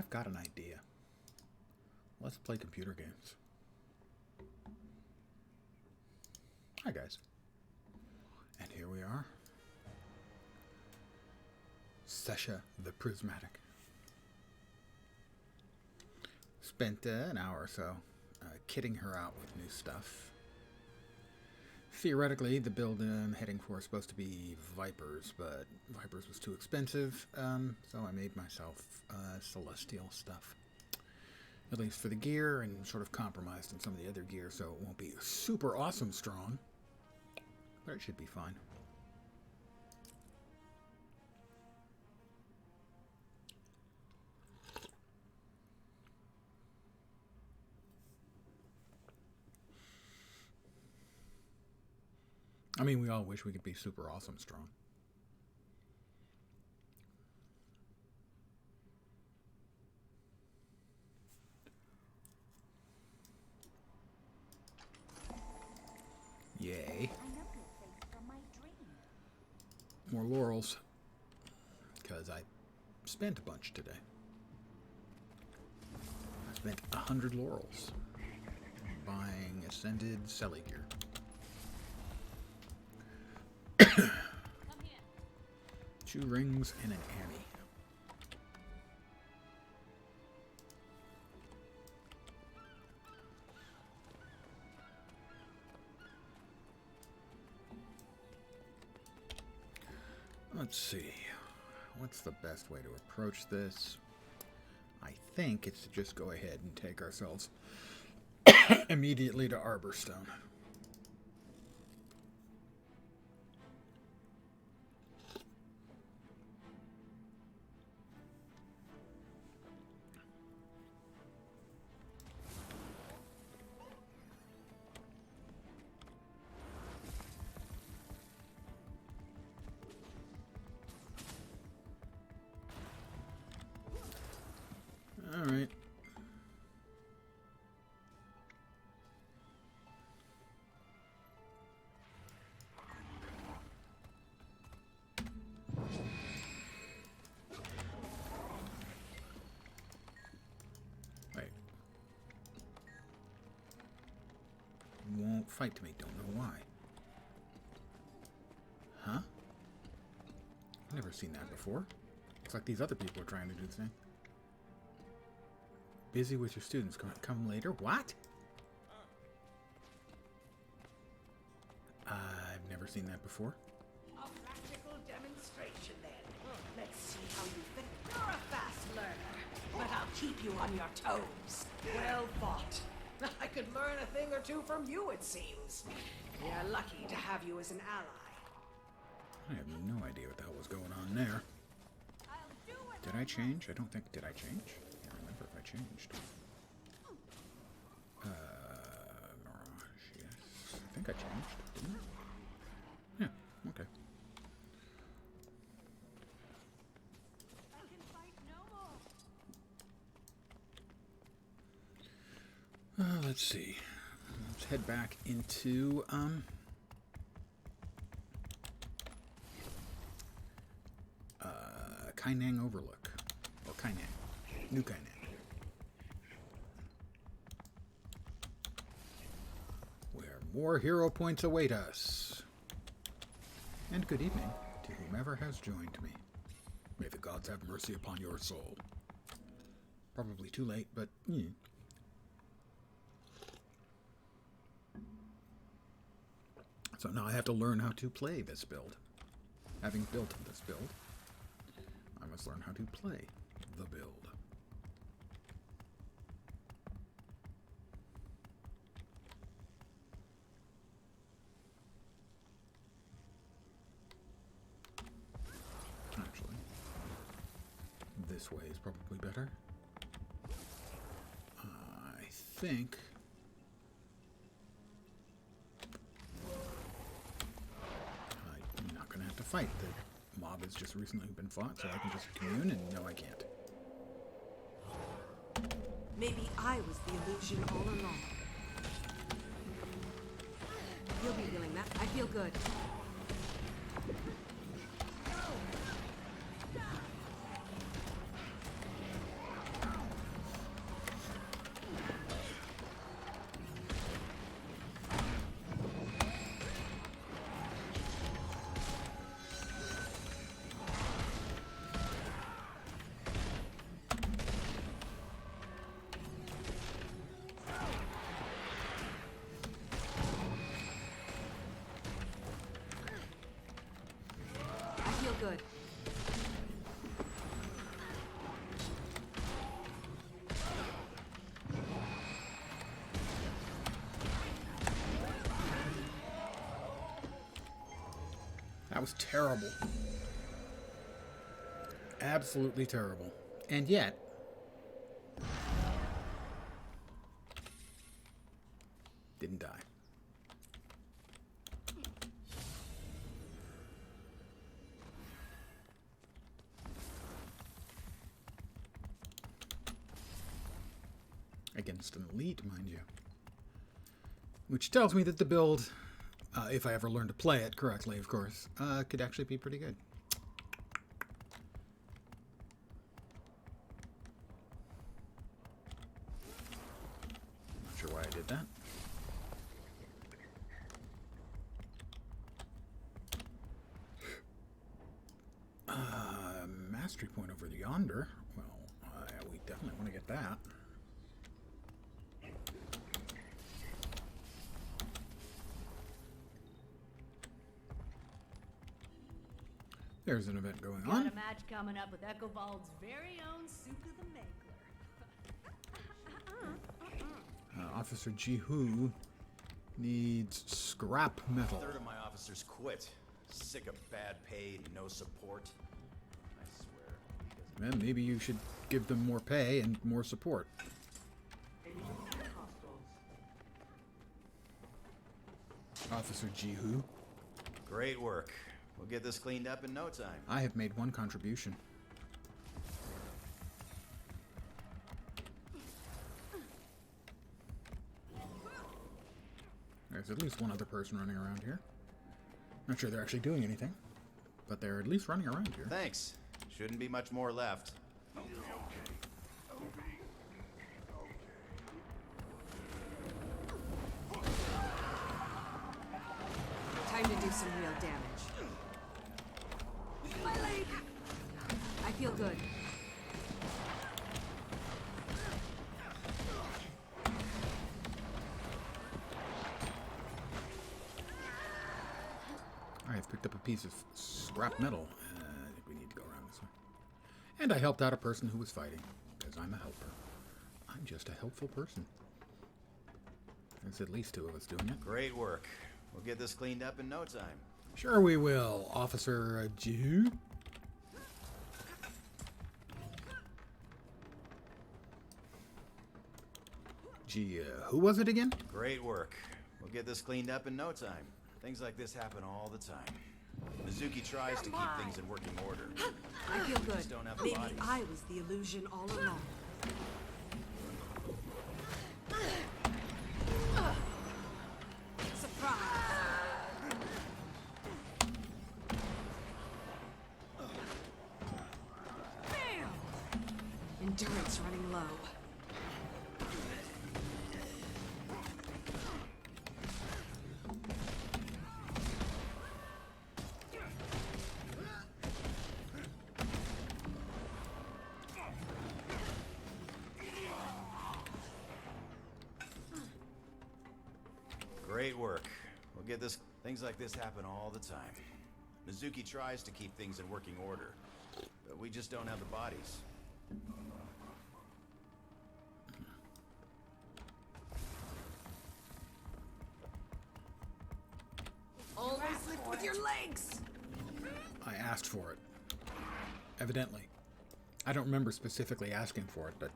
I've got an idea. Let's play computer games. Hi guys. And here we are. Sesha the Prismatic. Spent an hour or so kitting her out with new stuff. Theoretically, the build I'm heading for is supposed to be Vipers, but Vipers was too expensive, so I made myself Celestial stuff. At least for the gear, and sort of compromised on some of the other gear, so it won't be super awesome strong, but it should be fine. I mean, we all wish we could be super awesome strong. Yay. More laurels. Because I spent a bunch today. I spent 100 laurels buying Ascended Selly gear. 2 rings and an Annie. Let's see. What's the best way to approach this? I think it's to just go ahead and take ourselves immediately to Arborstone. Alright. Wait. Won't fight me, don't know why. Huh? I've never seen that before. Looks like these other people are trying to do the same. Busy with your students. Come later. What? I've never seen that before. A practical demonstration then. Let's see how you fit. You're a fast learner, but I'll keep you on your toes. Well thought. I could learn a thing or two from you, it seems. We're lucky to have you as an ally. I have no idea what the hell was going on there. Did I change? I don't think... Did I change? I can't remember if I changed. Mirage, yes. I think I changed, didn't I? Yeah, okay. Let's see. Let's head back into, Kainang Overlook. Or Kainang. New Kainang. Where more hero points await us. And good evening to whomever has joined me. May the gods have mercy upon your soul. Probably too late, but... So now I have to learn how to play this build. Having built this build, I must learn how to play the build. Actually, this way is probably better. I think... I'm not going to have to fight. The mob has just recently been fought, so I can just commune, and no, I can't. Maybe I was the illusion all along. You'll be feeling that. I feel good. good. That was terrible. Absolutely terrible. And yet, didn't die. Against an elite, mind you. Which tells me that the build, if I ever learn to play it correctly, of course, could actually be pretty good. Not sure why I did that. Mastery point over yonder. Well, we definitely want to get that. There's an event going on. Got a match coming up with Echovald's very own Suka the Maker. Officer Jihu needs scrap metal. A third of my officers quit. Sick of bad pay, no support. I swear. Well, maybe you should give them more pay and more support. Officer Jihu. Great work. We'll get this cleaned up in no time. I have made one contribution. There's at least one other person running around here. Not sure they're actually doing anything, but they're at least running around here. Thanks. Shouldn't be much more left. Time to do some real damage. My leg! I feel good. I have picked up a piece of scrap metal. I think we need to go around this way. And I helped out a person who was fighting, because I'm a helper. I'm just a helpful person. There's at least two of us doing it. Great work. We'll get this cleaned up in no time. Sure we will, Officer Jihu. Who was it again? Great work. We'll get this cleaned up in no time. Things like this happen all the time. Mizuki tries to keep things in working order. I feel good. Just don't have the Maybe bodies. I was the illusion all along. Surprise! Endurance running low. Great work. We'll get this. Things like this happen all the time. Mizuki tries to keep things in working order, but we just don't have the bodies. Always lift with your legs! I asked for it. Evidently. I don't remember specifically asking for it, but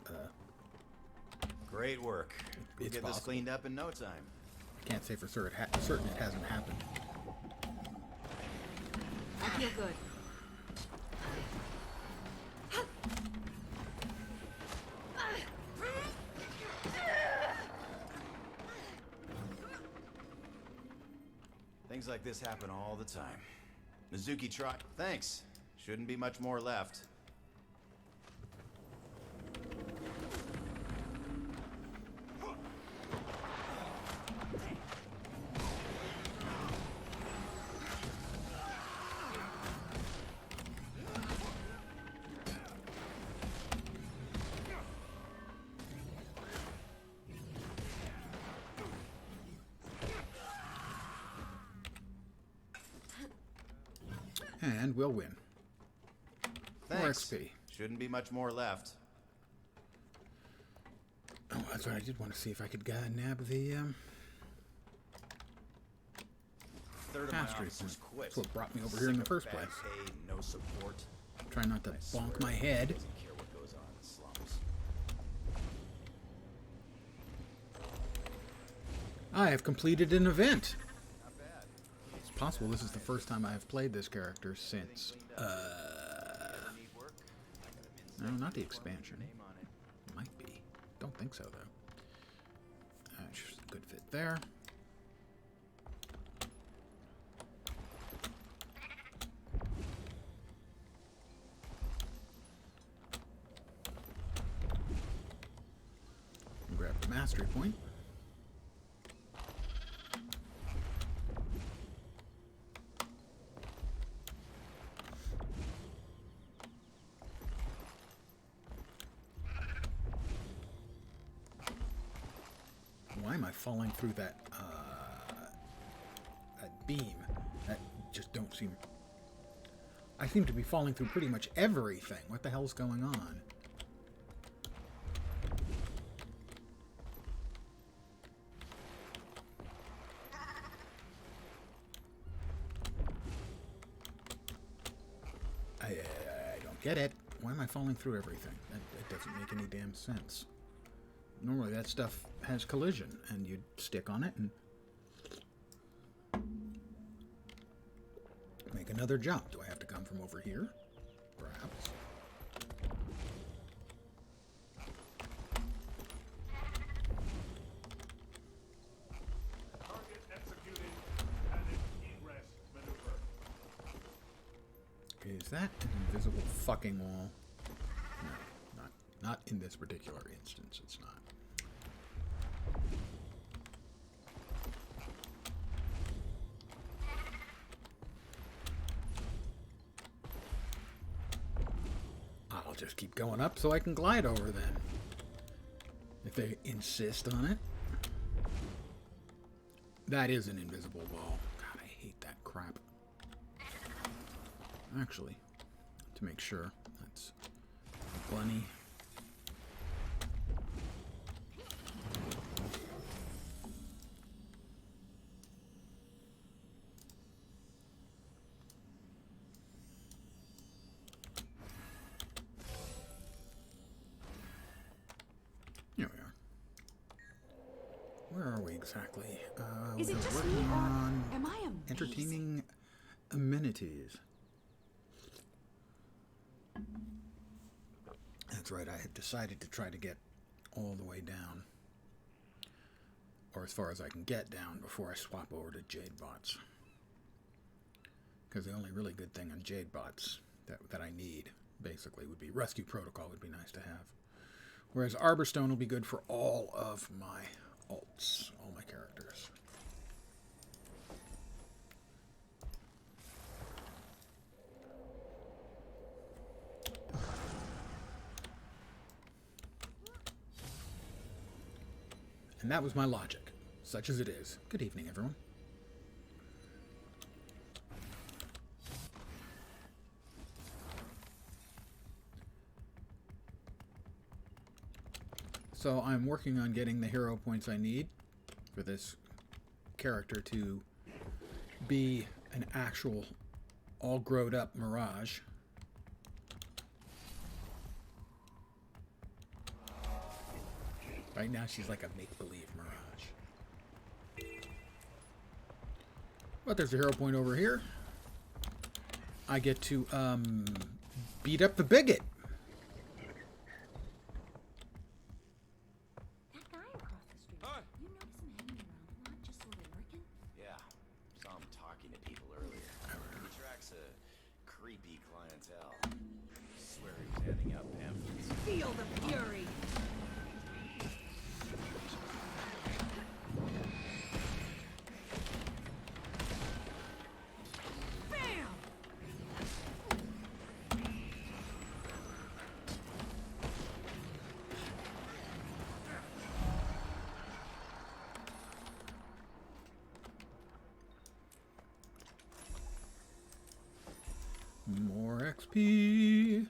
Great work. We'll It's get this possible. cleaned up in no time. I can't say for certain it hasn't happened. I feel good. Things like this happen all the time. Mizuki try. Thanks. Shouldn't be much more left. And we'll win. Thanks. XP. Shouldn't be much more left. Oh, that's right. I did want to see if I could nab the Third of my mastery officers point. quit. That's what brought me over here in the Sick of first bad place. pay, no support. Try not to I bonk swear my he head. doesn't care what goes on in the slums. I have completed an event. Not bad. It's possible this is the first time I have played this character since, Need work? I got a no, not the expansion. name on it. Might be. Don't think so, though. Just a good fit there. Grab the mastery point. Why am I falling through that beam? That just don't seem... I seem to be falling through pretty much everything. What the hell's going on? I don't get it. Why am I falling through everything? That doesn't make any damn sense. Normally that stuff has collision, and you'd stick on it and make another jump. Do I have to come from over here? Perhaps. Target executing panic egress maneuver. Is that an invisible fucking wall? No, not in this particular instance. It's not. I'll just keep going up so I can glide over then. If they insist on it. That is an invisible wall. God, I hate that crap. Actually, to make sure, that's Bunny. Here we are. Where are we exactly? Is it We're just working me, or on am I amazing? entertaining amenities. That's right, I had decided to try to get all the way down. Or as far as I can get down before I swap over to Jade Bots. Because the only really good thing on Jade Bots that I need, basically, would be Rescue Protocol would be nice to have. Whereas Arborstone will be good for all of my alts, all my characters. And that was my logic, such as it is. Good evening, everyone. So I'm working on getting the hero points I need for this character to be an actual all growed up Mirage. Right now she's like a make-believe Mirage. But there's a hero point over here. I get to beat up the bigot. That guy across the street. Hi. You notice him hanging around a lot, just sort of lurking? Yeah, saw him talking to people earlier. He tracks a creepy clientele. Swear he was handing out pamphlets. Feel the fury. Bam! More XP.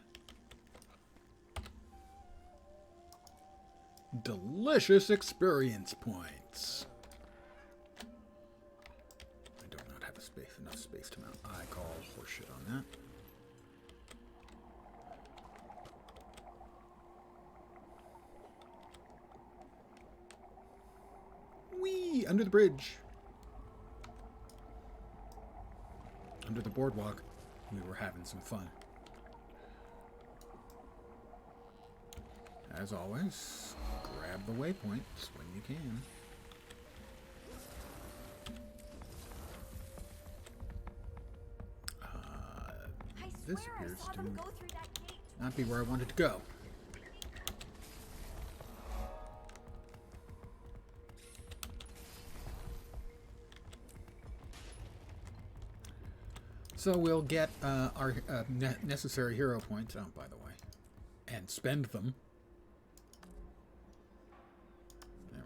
delicious experience points. I do not have enough space to mount. I call horseshit on that. Whee! Under the bridge. Under the boardwalk. We were having some fun. As always, grab the waypoints when you can. This appears to not be where I wanted to go. So we'll get our necessary hero points out, by the way, and spend them. There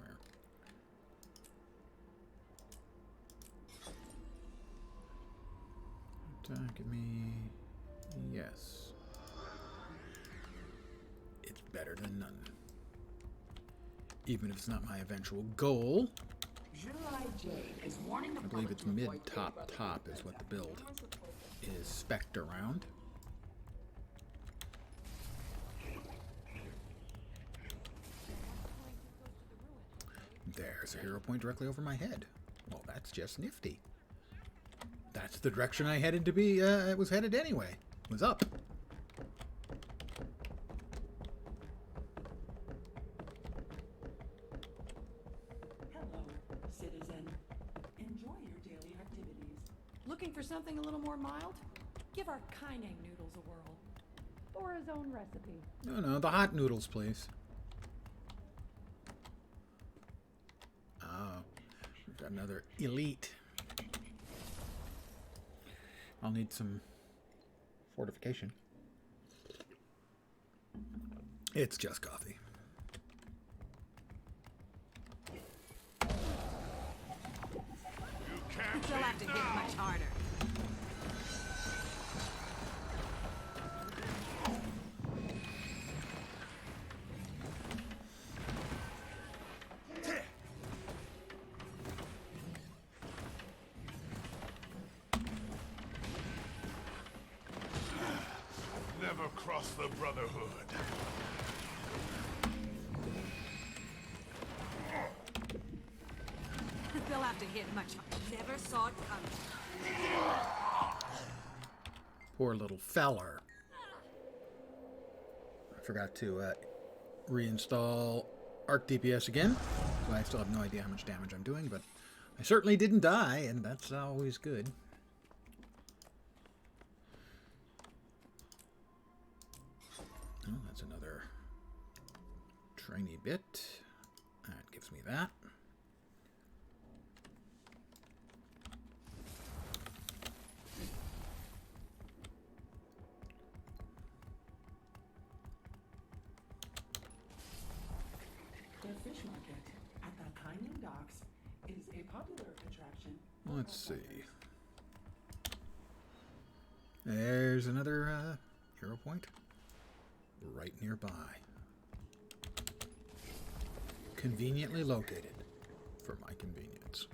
we are. Give me... Yes. It's better than none. Even if it's not my eventual goal. I believe it's mid-top is what the build is spec'd around. There's a hero point directly over my head. Well, that's just nifty. That's the direction I headed to be, it was headed anyway. Was up. Hello, citizen. Enjoy your daily activities. Looking for something a little more mild? Give our Kaineng noodles a whirl. Or his own recipe. No, the hot noodles, please. Oh, we've got another elite. I'll need some fortification. It's just coffee. You'll have to hit much harder. Never cross the Brotherhood. They'll have to hit much harder. Never saw it coming. Poor little feller. I forgot to reinstall Arc DPS again, so I still have no idea how much damage I'm doing, but I certainly didn't die, and that's always good. Oh, that's another trainee bit. That gives me that. The fish market at the Kaineng docks is a popular attraction. Let's see. There's another hero point right nearby. Conveniently located for my convenience.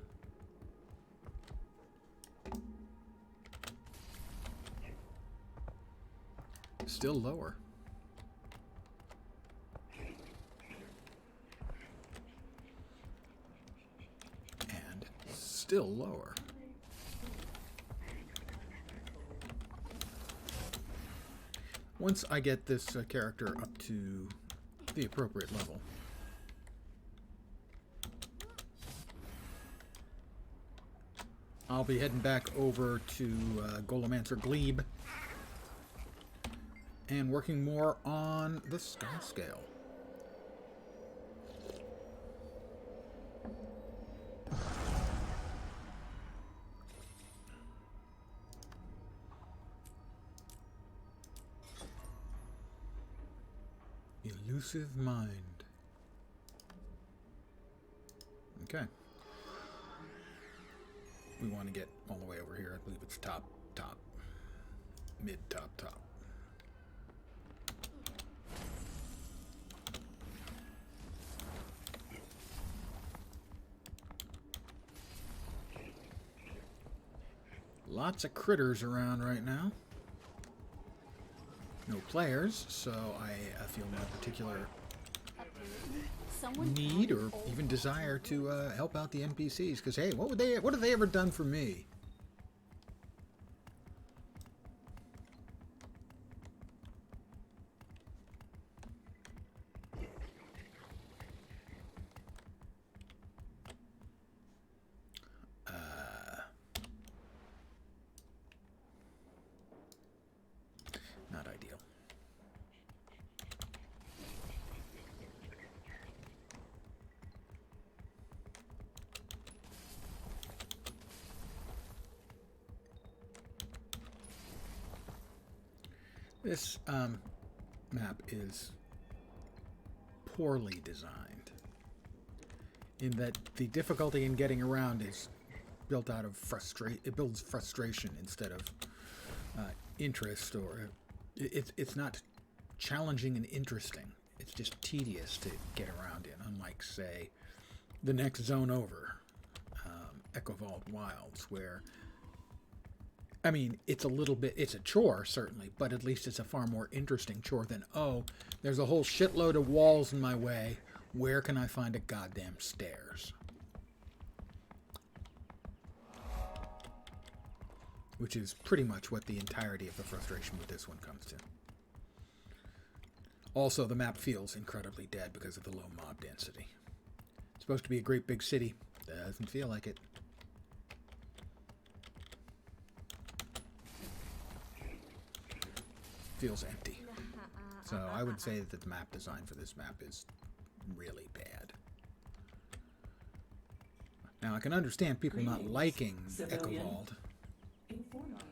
Still lower. And still lower. Once I get this character up to the appropriate level, I'll be heading back over to Golomancer Glebe and working more on the sky scale. Elusive mind. Okay. We want to get all the way over here. I believe it's top, mid, top. Lots of critters around right now. No players, so I feel no particular need or even desire to help out the NPCs. Because hey, what have they ever done for me? Not ideal. This map is poorly designed in that the difficulty in getting around is built out of it builds frustration instead of interest, or it's not challenging and interesting. It's just tedious to get around in, unlike, say, the next zone over, Echo Vault Wilds, where, I mean, it's a chore, certainly, but at least it's a far more interesting chore than, oh, there's a whole shitload of walls in my way. Where can I find a goddamn stairs? Which is pretty much what the entirety of the frustration with this one comes to. Also, the map feels incredibly dead because of the low mob density. It's supposed to be a great big city. Doesn't feel like it. Feels empty. So I would say that the map design for this map is really bad. Now I can understand people not liking Echo Vault.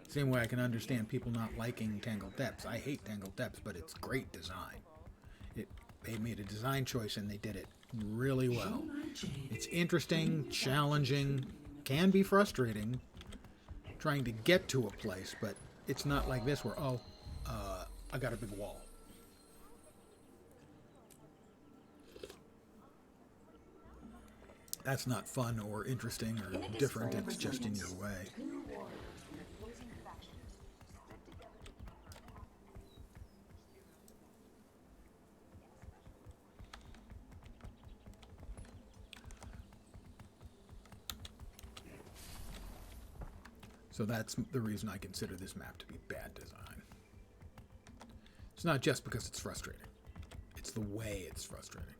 Same way I can understand people not liking Tangled Depths. I hate Tangled Depths, but it's great design. They made a design choice and they did it really well. It's interesting, challenging, can be frustrating trying to get to a place, but it's not like this where, oh, I got a big wall. That's not fun or interesting or different. It's just in your way. So that's the reason I consider this map to be bad design. It's not just because it's frustrating. It's the way it's frustrating.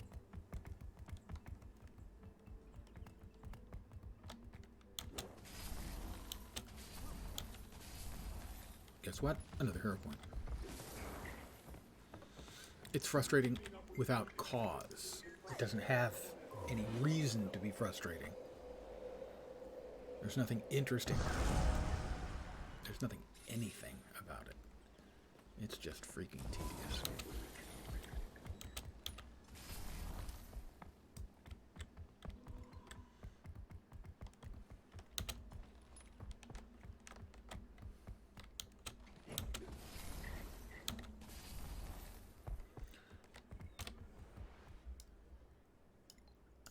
Guess what? Another hero point. It's frustrating without cause. It doesn't have any reason to be frustrating. There's nothing interesting about it. There's nothing anything about it. It's just freaking tedious.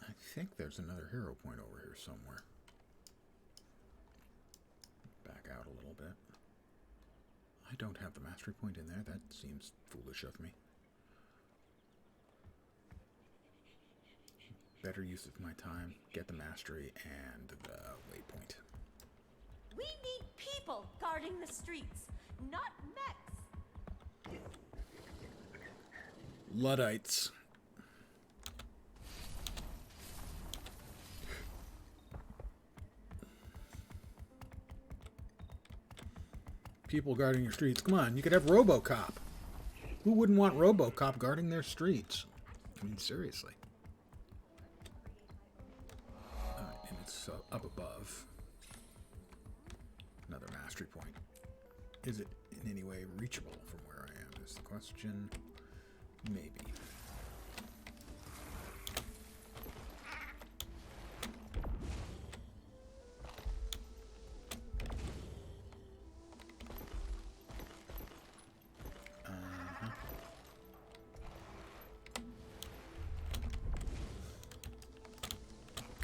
I think there's another hero point over here somewhere. Back out a little bit. I don't have the mastery point in there. That seems foolish of me. Better use of my time, get the mastery and the waypoint. We need people guarding the streets, not mechs. Luddites. People guarding your streets. Come on, you could have RoboCop. Who wouldn't want RoboCop guarding their streets? I mean, seriously. Alright, and it's up above. Another mastery point. Is it in any way reachable from where I am is the question. Maybe.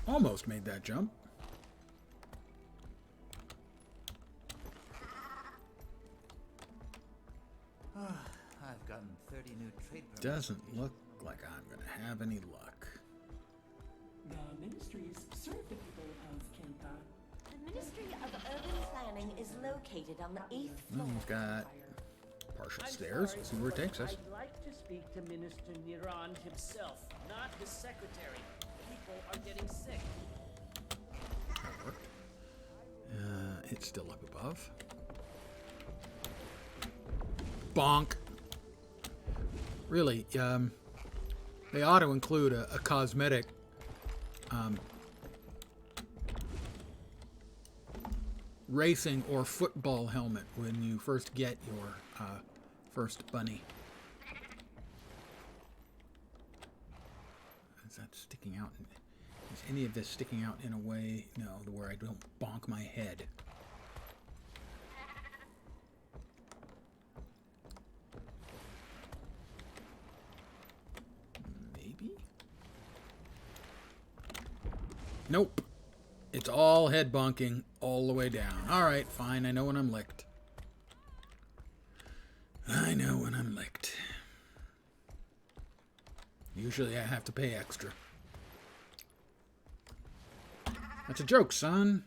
Almost made that jump. doesn't look like I'm gonna have any luck. The ministries serve the people of Kenta. The Ministry of Urban Planning is located on the 8th floor. We've got partial stairs. Let's see where it takes us. I'd like to speak to Minister Niran himself, not his secretary. People are getting sick. That worked. It's still up above. Bonk. Really, they ought to include a cosmetic racing or football helmet when you first get your first bunny. Is that sticking out? Is any of this sticking out in a way, no, where I don't bonk my head? Maybe? Nope. It's all head bonking all the way down. Alright, fine. I know when I'm licked. I know when I'm licked. Usually I have to pay extra. That's a joke, son.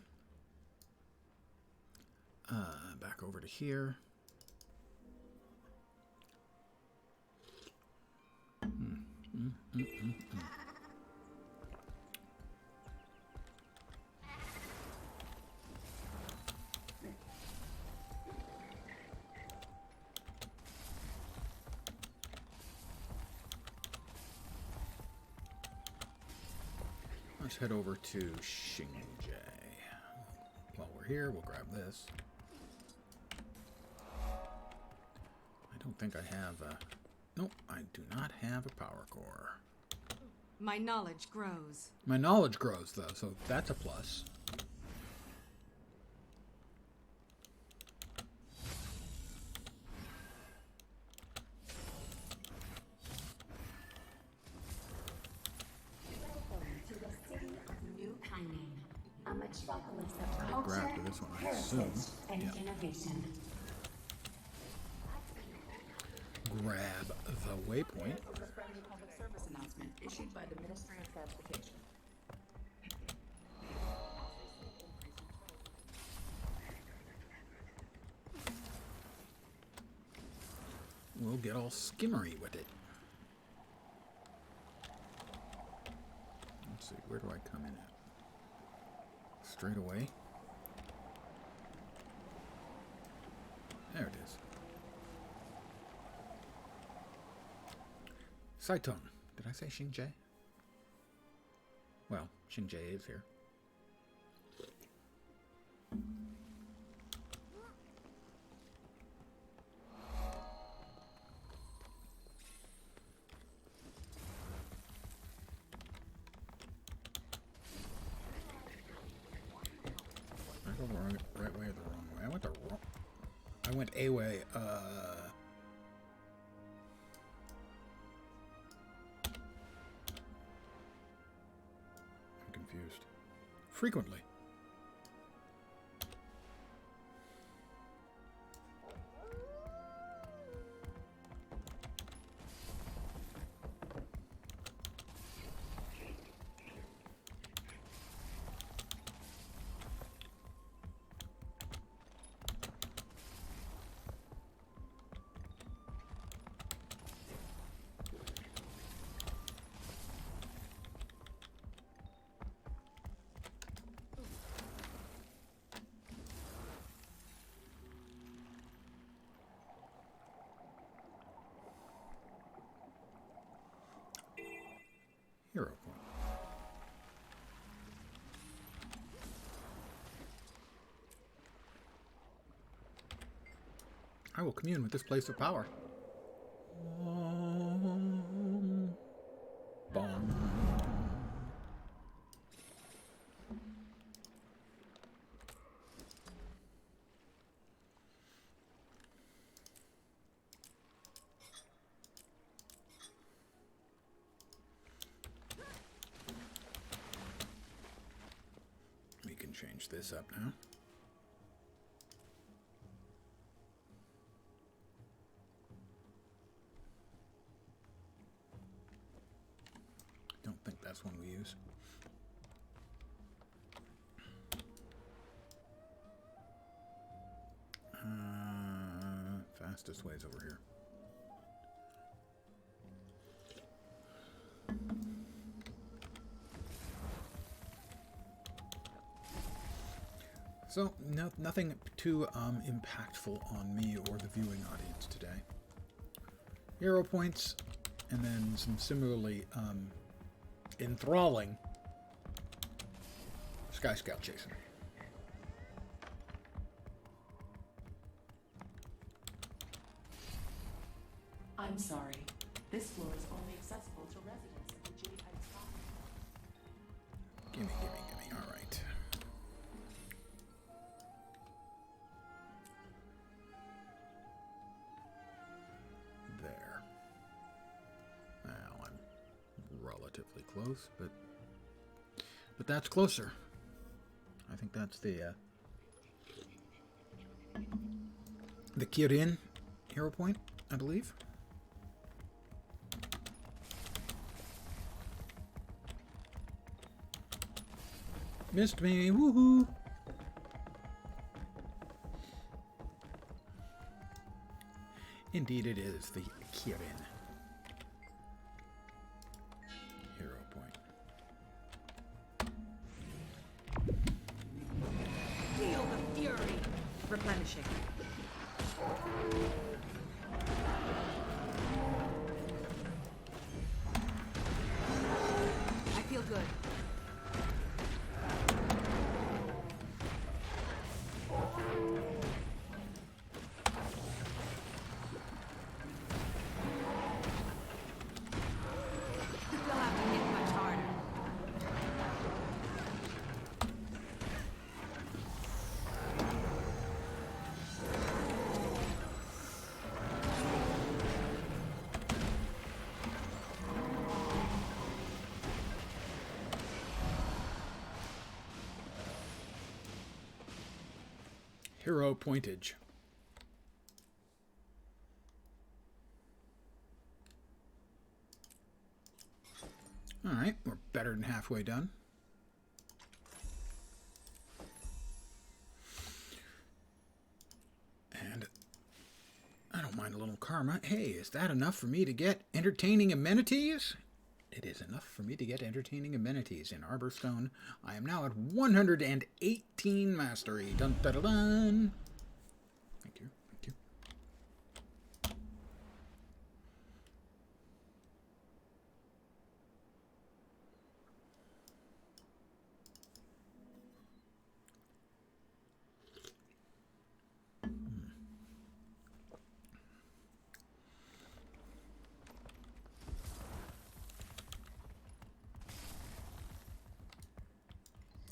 Back over to here. Let's head over to Xinjie. While we're here, we'll grab this. I don't think I have a... Nope, I do not have a power core. My knowledge grows. My knowledge grows, though, so that's a plus. A metropolis of I'll grab culture, to this one, I heritage, assume. and Yeah. innovation. Grab the waypoint. A friendly public service announcement issued by the Ministry of Transportation. We'll get all skimmery with it. Let's see, where do I come in at? Straight away. There it is. Saitong. Did I say Xinjie? Well, Xinjie is here. I go the right way or the wrong way? I went a way. I'm confused. Frequently. Hero point. I will commune with this place of power. Bomb. We can change this up now. best one we use. Fastest way's over here. So, nothing too impactful on me or the viewing audience today. Hero points, and then some similarly enthralling Sky Scout chasing. I'm sorry. This floor is only accessible to residents of the Jade Heights property. Gimme. All right. There. Well, I'm relatively close, but that's closer. I think that's the Kirin hero point, I believe. Missed me, woohoo! Indeed it is the Kirin hero point. Feel the fury. Replenishing. I feel good. You'll have to hit much harder. Hero pointage. Alright, we're better than halfway done. And I don't mind a little karma. Hey, is that enough for me to get entertaining amenities? It is enough for me to get entertaining amenities in Arborstone. I am now at 118 mastery. Dun dun dun dun. Thank you.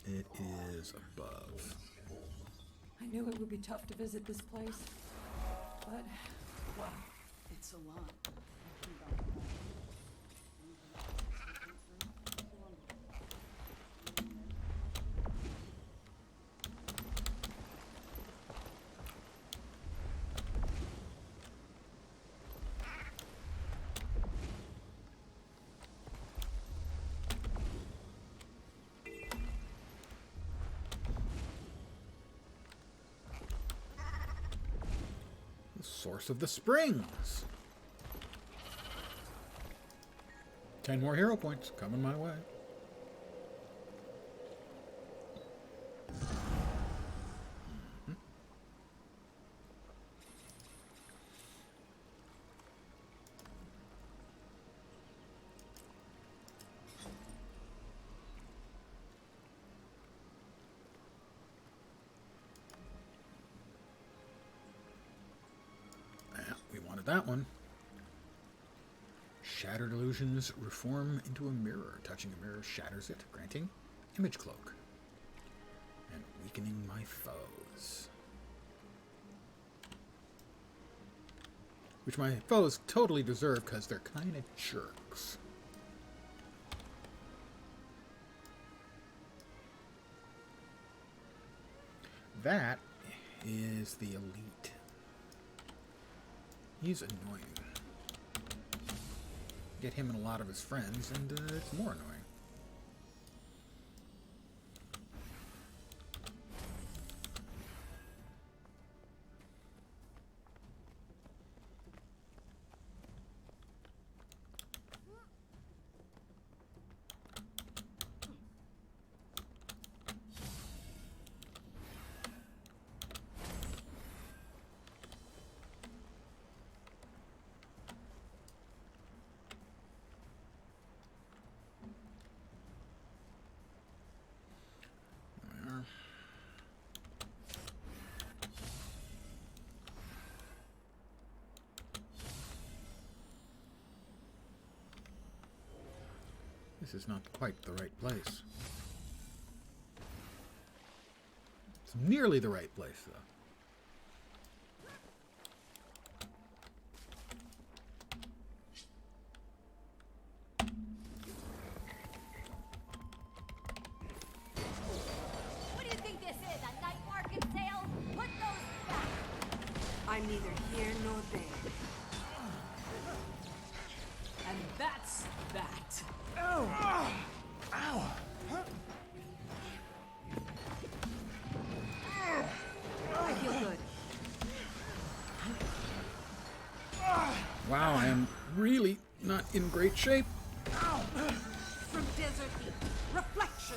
It is above. I knew it would be tough to visit this place, but Wow, it's a lot. The source of the springs. 10 more hero points coming my way. That one. Shattered illusions reform into a mirror. Touching a mirror shatters it, granting image cloak. And weakening my foes. Which my foes totally deserve because they're kind of jerks. That is the elite. He's annoying. Get him and a lot of his friends, and it's more annoying. This is not quite the right place. It's nearly the right place, though. What do you think this is? A night market sale? Put those back! I'm neither here nor there. And that's that. I feel good. Wow, I am really not in great shape. From desert heat, reflection.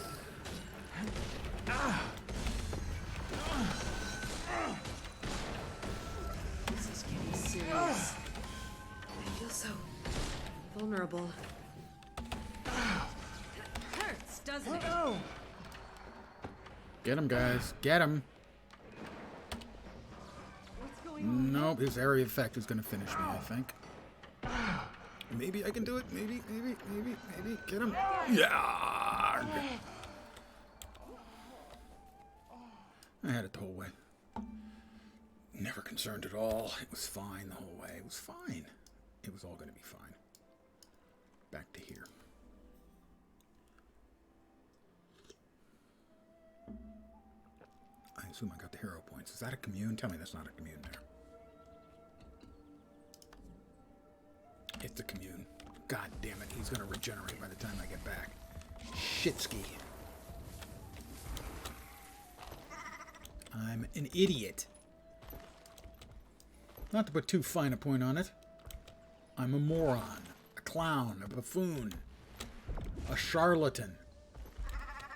This is getting serious. I feel so vulnerable. Hurts, doesn't it? Get him, guys. Get him. What's going on? Nope, his area effect is going to finish me, I think. Maybe I can do it. Maybe. Get him. Yeah. I had it the whole way. Never concerned at all. It was fine the whole way. It was fine. It was all going to be fine. Back to here. I assume I got the hero points. Is that a commune? Tell me that's not a commune there. It's a commune. God damn it. He's going to regenerate by the time I get back. Shitski. I'm an idiot. Not to put too fine a point on it. I'm a moron. A clown. A buffoon. A charlatan.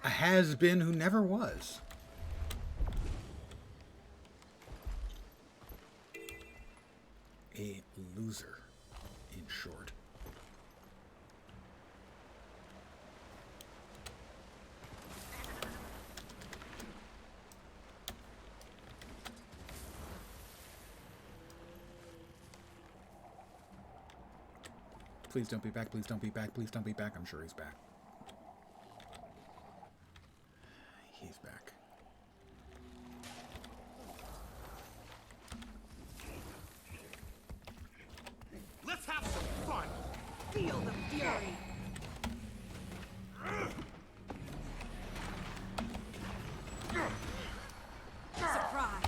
A has-been who never was. A loser, in short. Please don't be back, please don't be back, please don't be back. I'm sure he's back. He's back. Let's have some fun. Feel the fury. Surprise.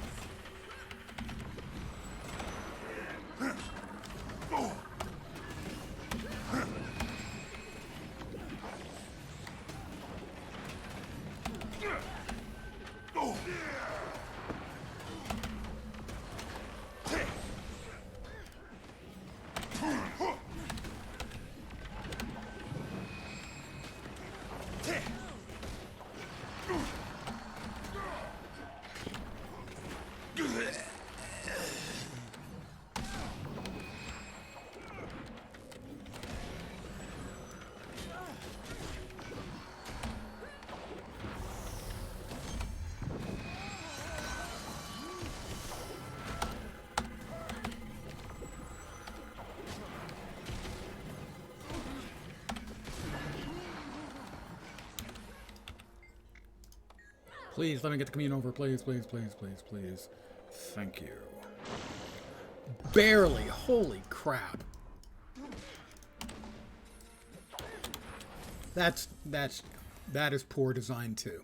Please, let me get the commune over. Please, please, please, please, please. Thank you. Barely. Holy crap. That is poor design too.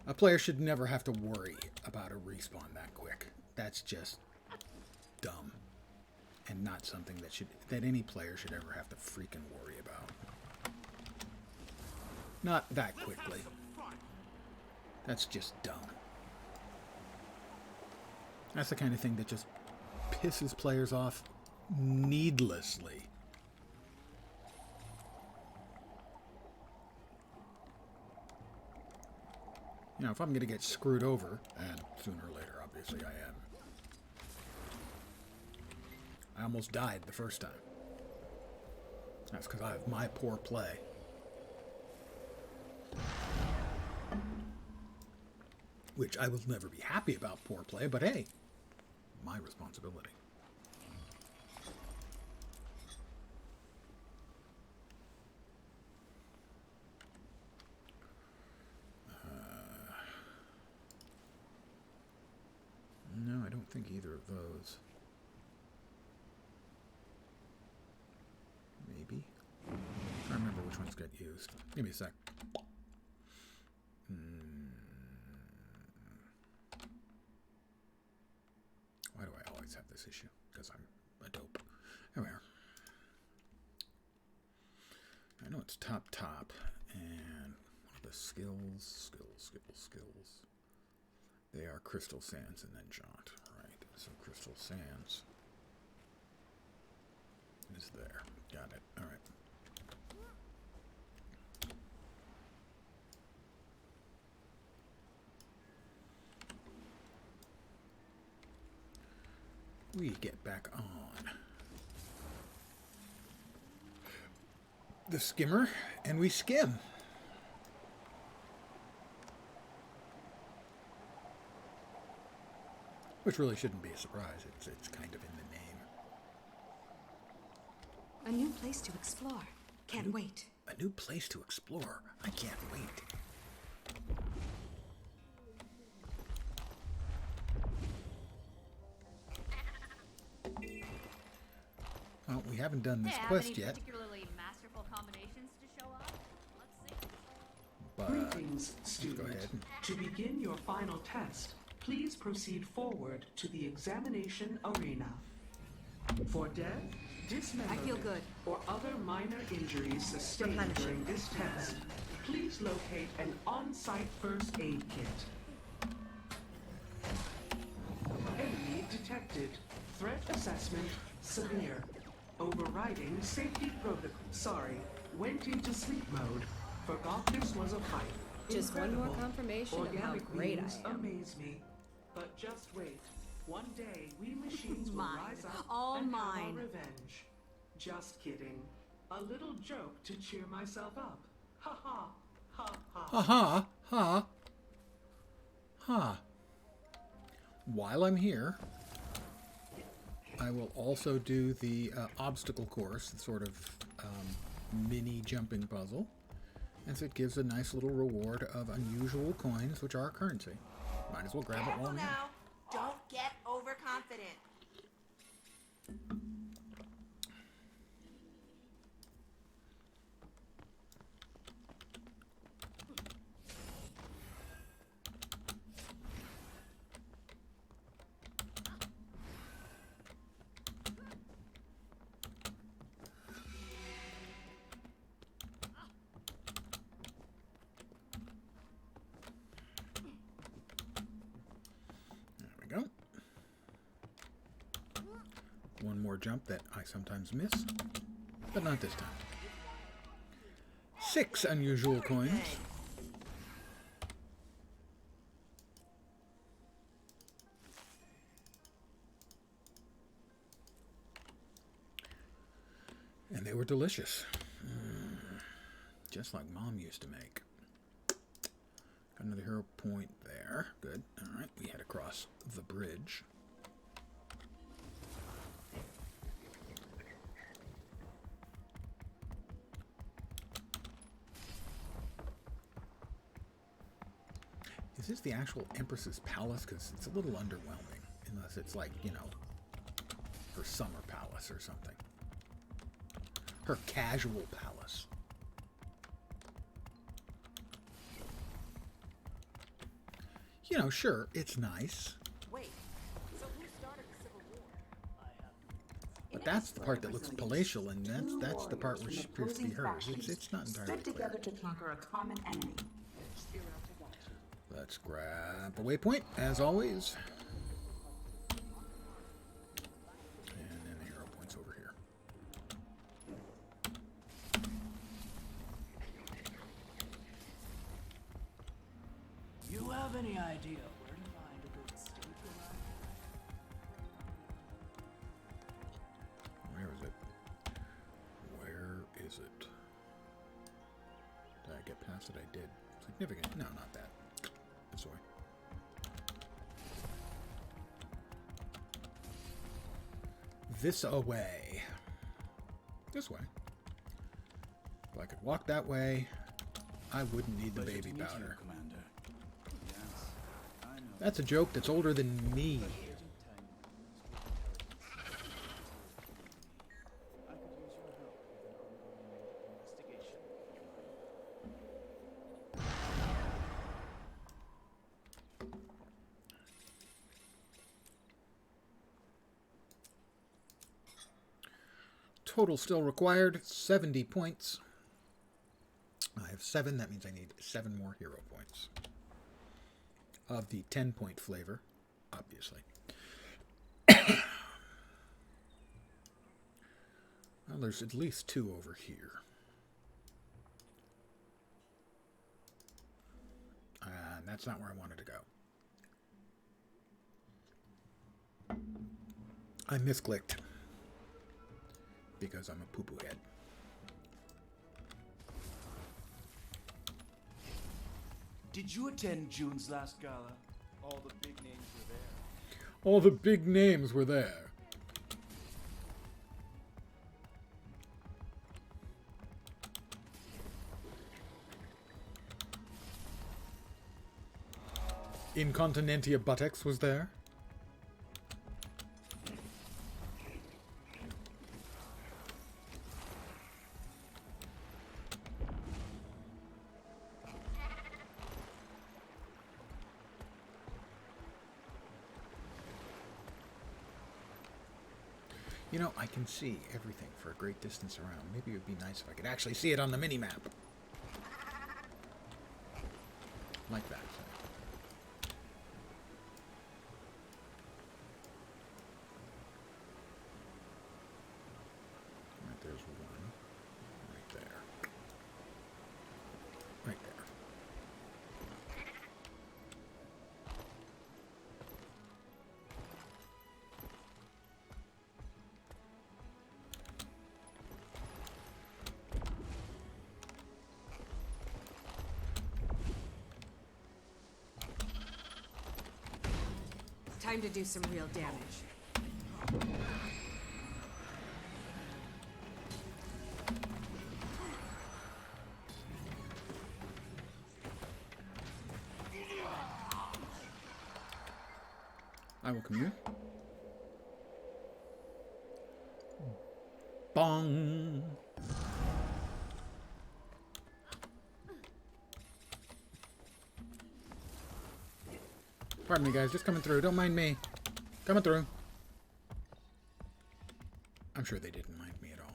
A player should never have to worry about a respawn that quick. That's just dumb. And not something that any player should ever have to freaking worry about. Not that quickly. That's just dumb. That's the kind of thing that just pisses players off needlessly. You know, if I'm going to get screwed over, and sooner or later, obviously I am. I almost died the first time. That's because of my poor play. Which I will never be happy about poor play, but hey, my responsibility. of those. Maybe. I don't remember which ones get used. Give me a sec. Why do I always have this issue? Because I'm a dope. There we are. I know it's top, and what are the skills? Skills. They are crystal sands and then jaunt, right? So crystal sands is there. Got it. All right. We get back on the skimmer and we skim. Which really shouldn't be a surprise. It's kind of in the name. A new place to explore. Can't wait. A new place to explore. I can't wait. Well, we haven't done this quest yet. Particularly masterful combinations to show off? Let's see. But Greetings, student. go ahead. To begin your final test, please proceed forward to the examination arena. For death, dismemberment, or other minor injuries sustained during this test, please locate an on-site first aid kit. Enemy detected. Threat assessment severe. Overriding safety protocol. Sorry, went into sleep mode. Forgot this was a fight. Just one more Incredible. confirmation of how Organic great I beings am. amaze me. But just wait. One day, we machines will Mine. rise up All and have mine. our revenge. Just kidding. A little joke to cheer myself up. Ha ha. Ha ha. Ha ha. Ha. Ha. While I'm here, I will also do the obstacle course, the sort of mini jumping puzzle, as it gives a nice little reward of unusual coins, which are currency. Might as well grab it while I'm here. Now, don't get overconfident. There we go. One more jump that I sometimes miss, but not this time. 6 unusual coins. And they were delicious. Just like Mom used to make. Got another hero point there. Good. Alright, we head across the bridge. Is this the actual Empress's palace? Because it's a little underwhelming. Unless it's like, you know, her summer palace or something. Her casual palace. You know, sure, it's nice. Wait, so who started the Civil War? But that's the part that looks palatial, and that's the part where she appears to be hers. It's not entirely clear. to conquer a common enemy. Let's grab a waypoint, as always. And then the hero point's over here. You have any idea where to find a good steak around Where is it? Where is it? Did I get past it? I did. Significant? No, not that. This way. This away. This way. If I could walk that way, I wouldn't need the Pleasure baby to meet you, powder. Commander. Yes, I know. That's a joke that's older than me. Total still required, 70 points. I have 7, that means I need 7 more hero points. Of the 10-point flavor, obviously. Well, there's at least 2 over here. And that's not where I wanted to go. I misclicked. Because I'm a poo-poo head. Did you attend June's last gala? All the big names were there. All the big names were there. Incontinentia Buttocks was there. You know, I can see everything for a great distance around. Maybe it would be nice if I could actually see it on the mini-map. Like that. Right, there's one. Right there. Right there. Time to do some real damage. I will come here. Bong! Pardon me, guys. Just coming through. Don't mind me. Coming through. I'm sure they didn't mind me at all.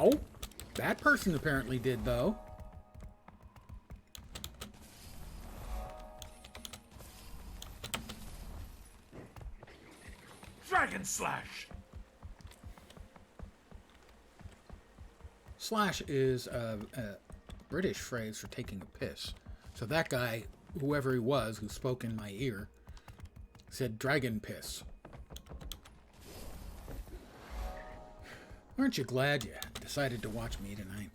Ow! That person apparently did, though. Dragon Slash! Slash is a British phrase for taking a piss. So that guy, whoever he was, who spoke in my ear, said dragon piss. Aren't you glad you decided to watch me tonight?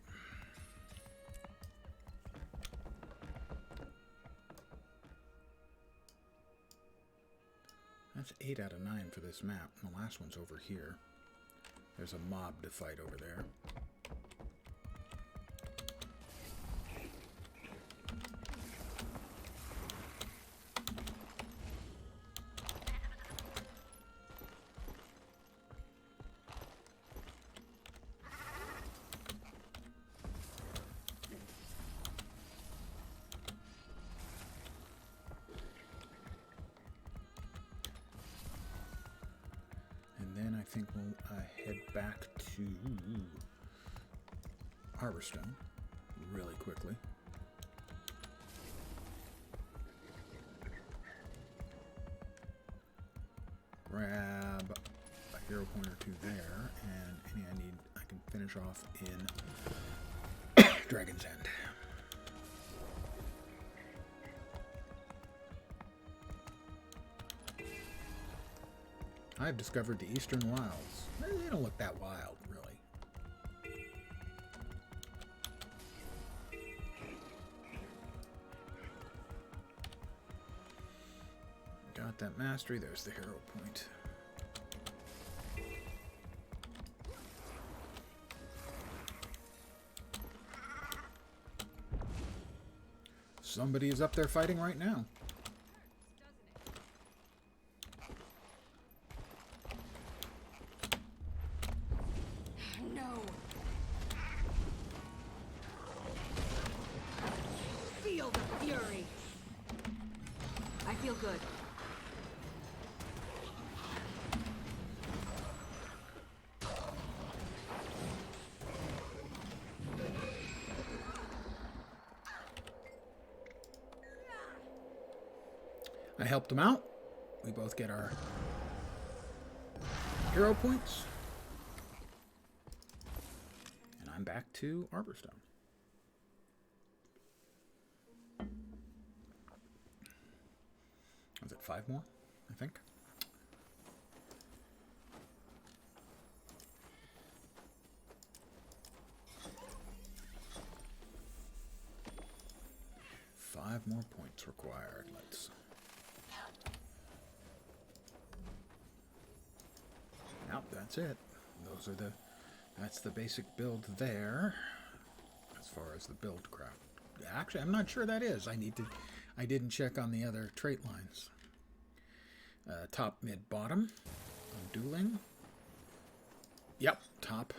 That's 8 out of 9 for this map. And the last one's over here. There's a mob to fight over there. I think we'll head back to Harborstone really quickly. Grab a hero point or 2 there, and any I need I can finish off in Dragon's End. I've discovered the Eastern Wilds. They don't look that wild, really. Got that mastery. There's the hero point. Somebody is up there fighting right now. Feel good. I helped him out. We both get our hero points. And I'm back to Arborstone. Was it 5 more, I think? Five more points required. Let's. Nope, that's it. Those are the. That's the basic build there. As far as the build craft. Actually, I'm not sure that is. I didn't check on the other trait lines. Top, mid, bottom. On dueling. Yep, top.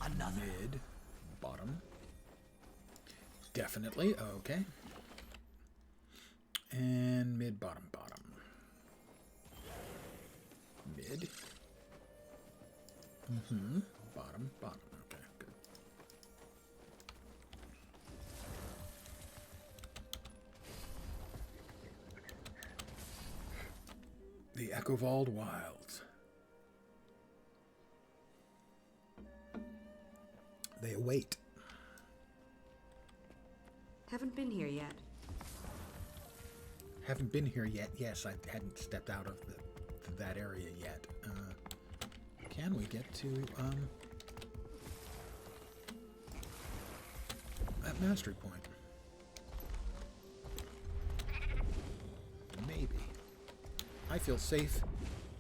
Another. Mid, bottom. Definitely, okay. And mid, bottom, bottom. Mid. Bottom, bottom. Okay, good. The Echovald Wilds. They await. Haven't been here yet. Haven't been here yet. Yes, I hadn't stepped out of that area yet. Can we get to that mastery point? Maybe. I feel safe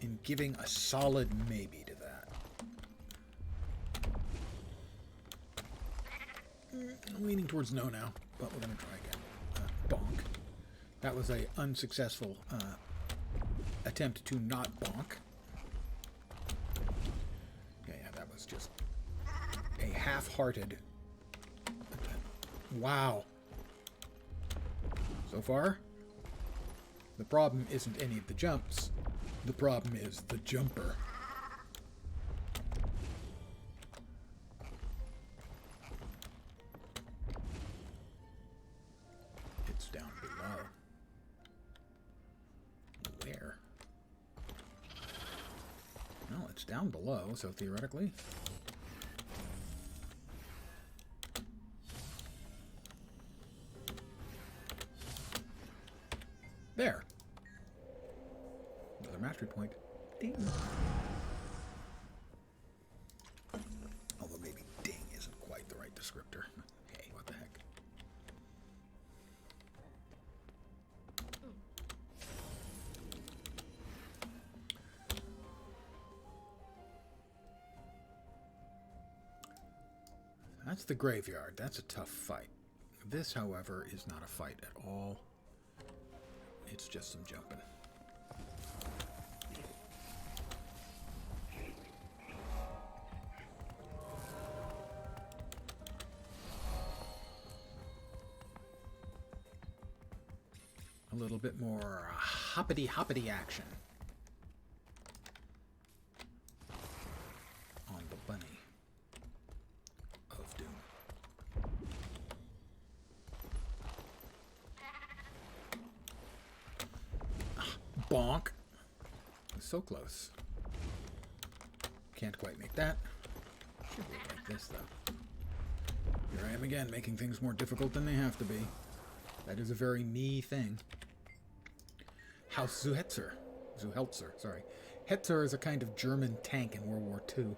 in giving a solid maybe to that. I'm leaning towards no now, but we're going to try again. Bonk. That was a unsuccessful attempt to not bonk. Yeah, that was just a half-hearted attempt. Wow. So far, the problem isn't any of the jumps. The problem is the jumper. It's down below. Where? No, it's down below, so theoretically. There. Another mastery point. Ding. Although maybe ding isn't quite the right descriptor. Hey, what the heck. That's the graveyard. That's a tough fight. This, however, is not a fight at all. It's just some jumping. A little bit more hoppity action on the bunny of doom. Bonk. So close. Can't quite make that. Should be like this, though. Here I am again, making things more difficult than they have to be. That is a very me thing. House Zuhelzer. Sorry. Hetzer is a kind of German tank in World War II.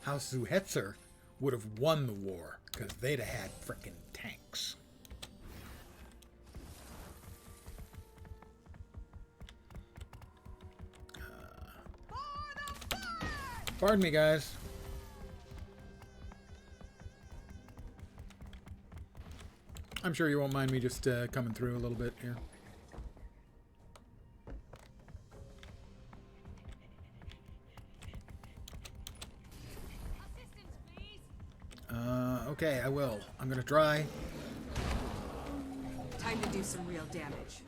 House Zuhelzer would have won the war, because they'd have had frickin' tanks. Pardon me, guys. I'm sure you won't mind me just coming through a little bit here. Okay, I will. I'm gonna try. Time to do some real damage.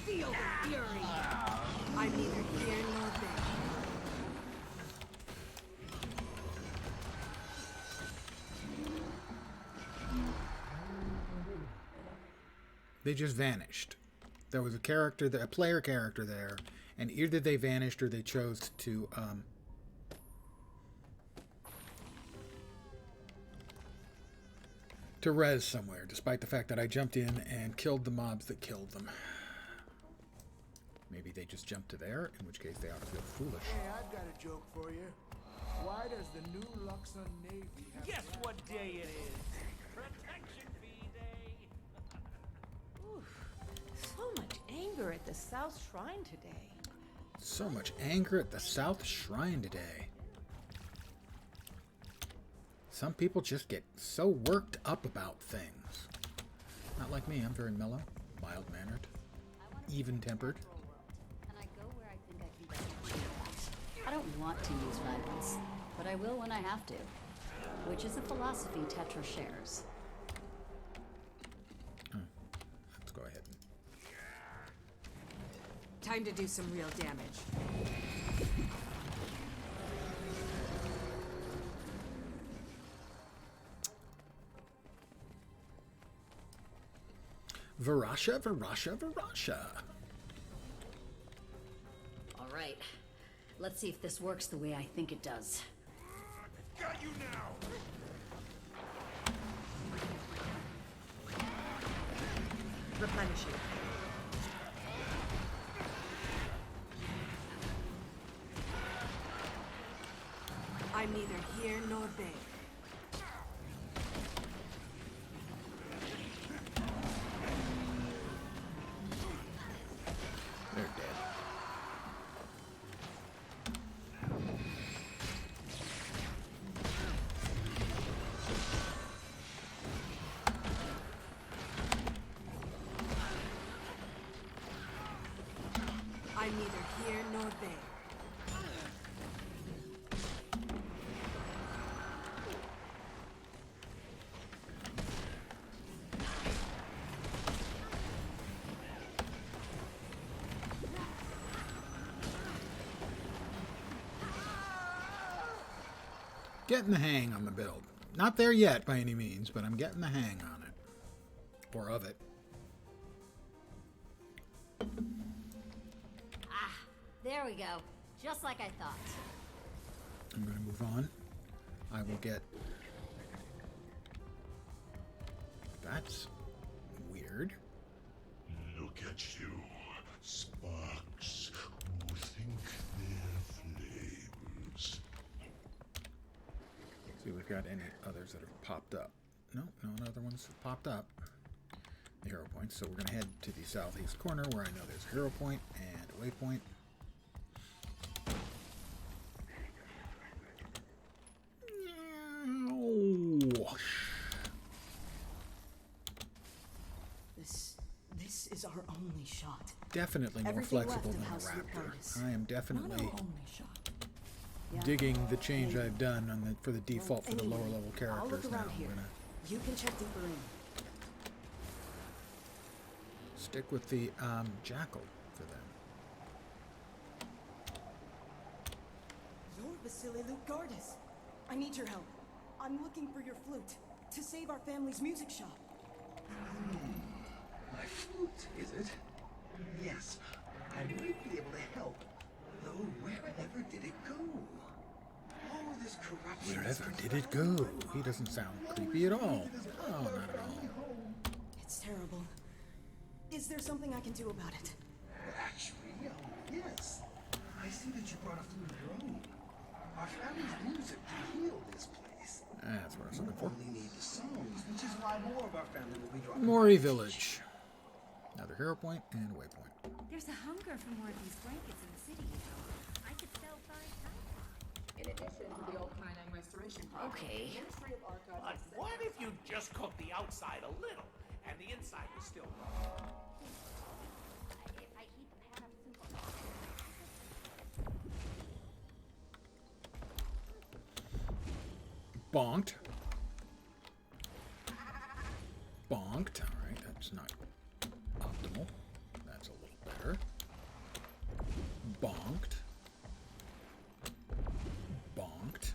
Feel the fury. I'm neither here nor there. They just vanished. There was a character, a player character there, and either they vanished or they chose to res somewhere, despite the fact that I jumped in and killed the mobs that killed them. Maybe they just jumped to there, in which case they ought to feel foolish. Hey, I've got a joke for you. Why does the new Luxon Navy have... Guess what day it is? Protection Fee Day! Oof. So much anger at the South Shrine today. So much anger at the South Shrine today. Some people just get so worked up about things. Not like me, I'm very mellow, mild-mannered, even-tempered. I don't want to use violence, but I will when I have to, which is a philosophy Tetra shares. Let's go ahead. Time to do some real damage. Varasha, Varasha, Varasha. All right, let's see if this works the way I think it does. Got you now! Replenishing. I'm neither here nor there. They're dead. I'm neither here nor there. Getting the hang on the build. Not there yet by any means, but I'm getting the hang on it. Or of it. Ah, there we go. Just like I thought. I'm going to move on. I will get... That's weird. Look at you, sparks who think they're flames. See if we've got any others that have popped up. No other ones have popped up. The hero points. So we're going to head to the southeast corner where I know there's a hero point and a waypoint. This is our only shot. Definitely more Everything flexible than left a of House raptor. Lucardus. I am Not definitely our only shot. Yeah. digging the change I've done on for the default for the Anyway, lower level I'll characters look now. around I'm here. gonna You can check deeper in. stick with the jackal for them. You're Vasily Lucardus. I need your help. I'm looking for your flute to save our family's music shop. My flute, is it? Yes, I might be able to help. Though wherever did it go? All this corruption. Wherever did it go? He doesn't sound creepy at all. Oh, not at all. It's terrible. Is there something I can do about it? Actually, yes. I see that you brought a flute of your own. Our family's music can heal this place. That's what I was looking for. We only need the songs, which is why more of our family will be dropping. Mori Village. Another hero point and a waypoint. There's a hunger for more of these blankets in the city, you know. I could sell 5 times. In addition to the old Kainang restoration project, Okay. the Ministry of Archives But has what if you just cooked the outside a little, and the inside was still raw? If I heat the pan up simple. Bonked. Bonked. Alright, that's not optimal. That's a little better. Bonked. Bonked.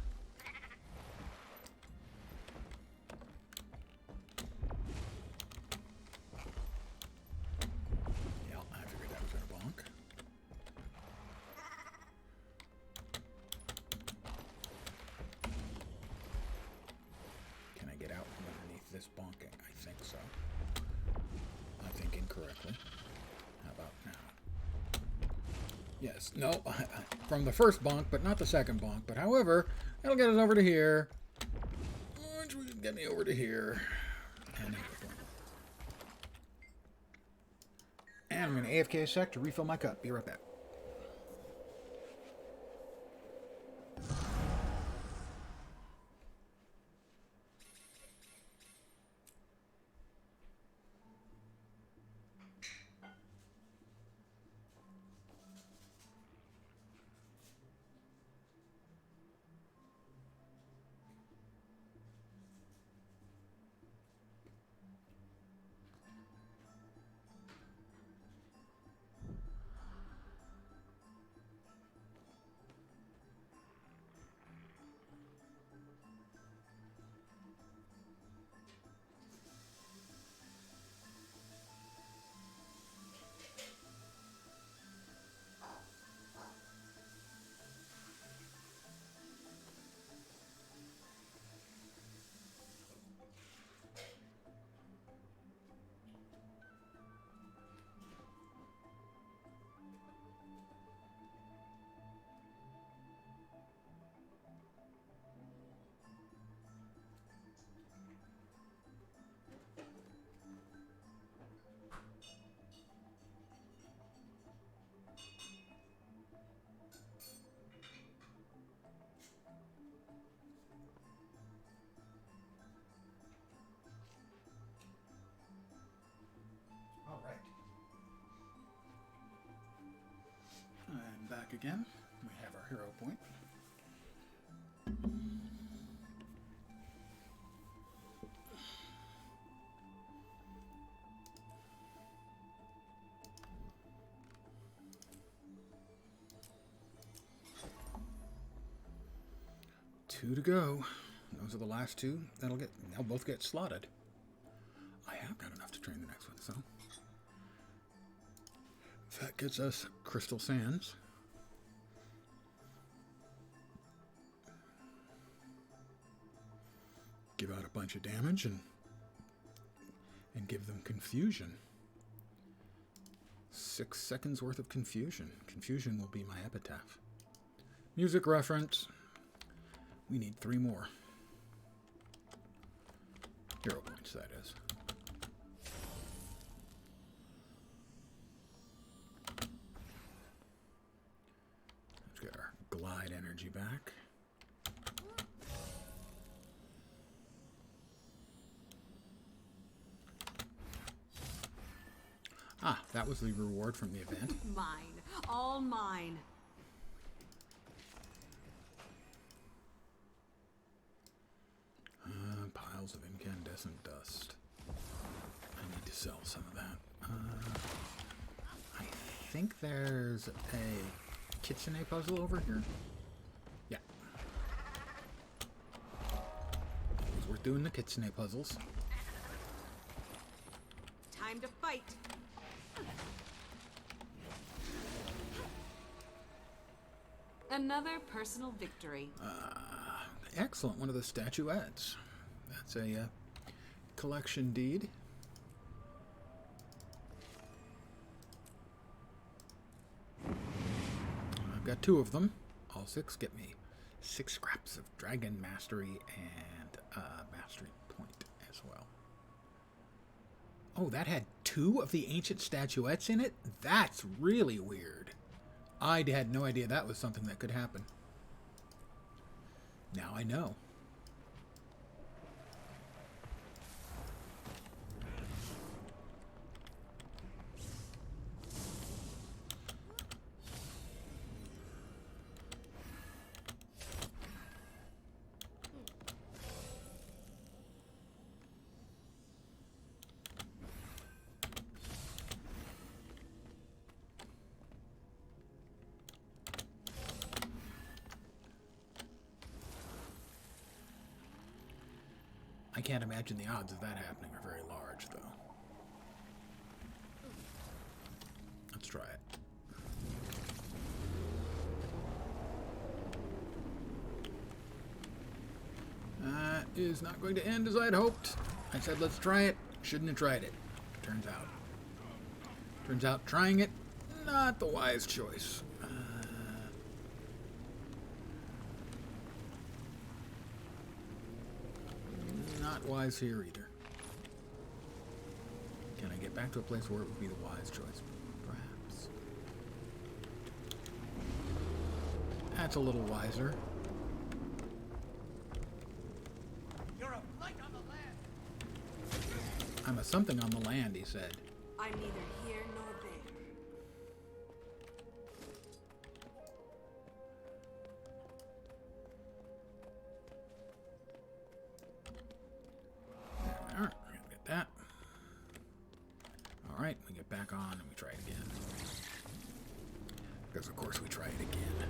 Yes, no, from the first bonk, but not the second bonk. But however, that'll get us over to here. Which will get me over to here. And here we go. And I'm going to AFK a sec to refill my cup. Be right back. And back again. We have our hero point. Two to go. Those are the last two. They'll both get slotted. I have got enough to train the next one, so. That gets us Crystal Sands. Give out a bunch of damage and give them confusion. 6 seconds worth of confusion. Confusion will be my epitaph. Music reference. We need 3 more. Hero points, that is. Let's get our glide energy back. Ah, that was the reward from the event. Mine. All mine. Piles of incandescent dust. I need to sell some of that. I think there's a kitsune puzzle over here. Yeah. It's worth doing the kitsune puzzles. Time to fight. Another personal victory. Excellent. One of the statuettes. That's a collection deed. I've got 2 of them. All 6 get me 6 scraps of dragon mastery and mastery point as well. Oh, that had 2 of the ancient statuettes in it? That's really weird. I had no idea that was something that could happen. Now I know. I can't imagine the odds of that happening are very large, though. Let's try it. That is not going to end as I had hoped. I said let's try it. Shouldn't have tried it. Turns out trying it, not the wise choice. not wise here either. Can I get back to a place where it would be the wise choice? Perhaps. That's a little wiser. You're a blight on the land. I'm a something on the land, he said. I'm neither here nor there. Alright, we're gonna get that. Alright, we get back on and we try it again. Because of course we try it again.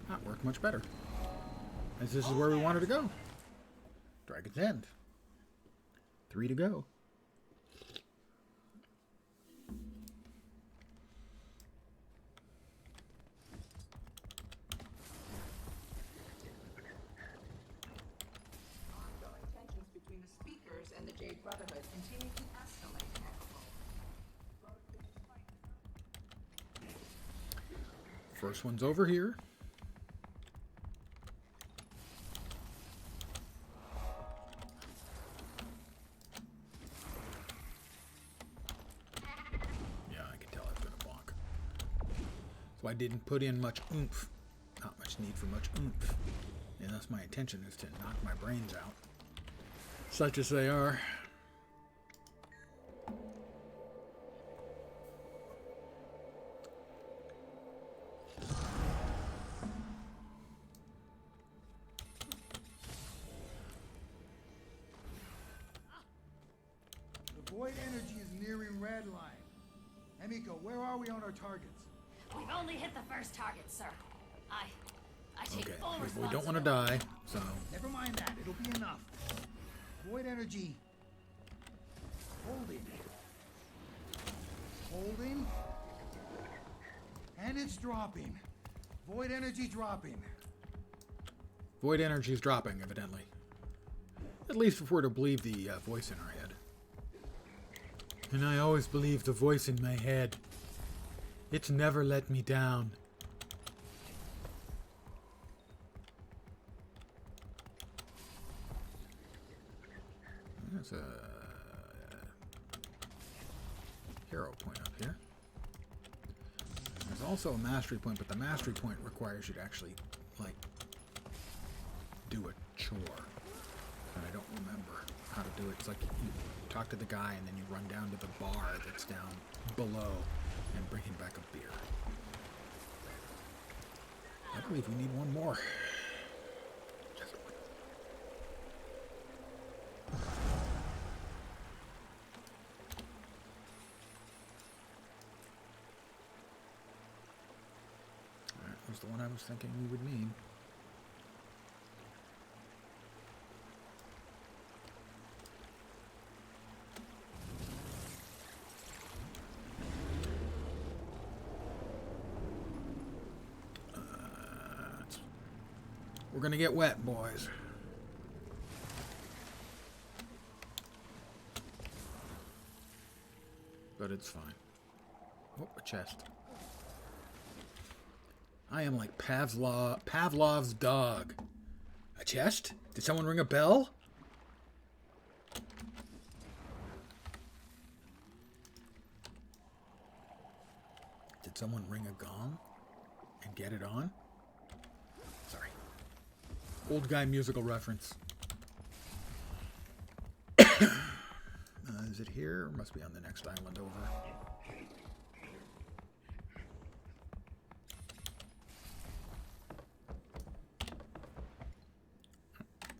That worked much better. As this is where we wanted to go. Dragon's End. 3 to go. Ongoing tensions between the speakers and the Jade Brotherhood continue to escalate. First one's over here. So I didn't put in much oomph. Not much need for much oomph. And thus my intention is to knock my brains out. Such as they are. The void energy is nearing red line. Emiko, where are we on our targets? We've only hit the first target, sir. I take Okay, full we don't want to die, so... Never mind that, it'll be enough. Void energy. Holding. Holding. And it's dropping. Void energy dropping. Void energy is dropping, evidently. At least if we're to believe the voice in our head. And I always believe the voice in my head. It's never let me down. There's a hero point up here. There's also a mastery point, but the mastery point requires you to actually, like, do a chore. And I don't remember how to do it. It's like you talk to the guy and then you run down to the bar that's down below and bring him back a beer. I believe we need one more. Just one. Alright, that was the one I was thinking we would need. We're gonna get wet, boys. But it's fine. Oh, a chest. I am like Pavlov's dog. A chest? Did someone ring a bell? Did someone ring a gong and get it on? Sorry. Old guy musical reference. Is it here? Or must be on the next island over.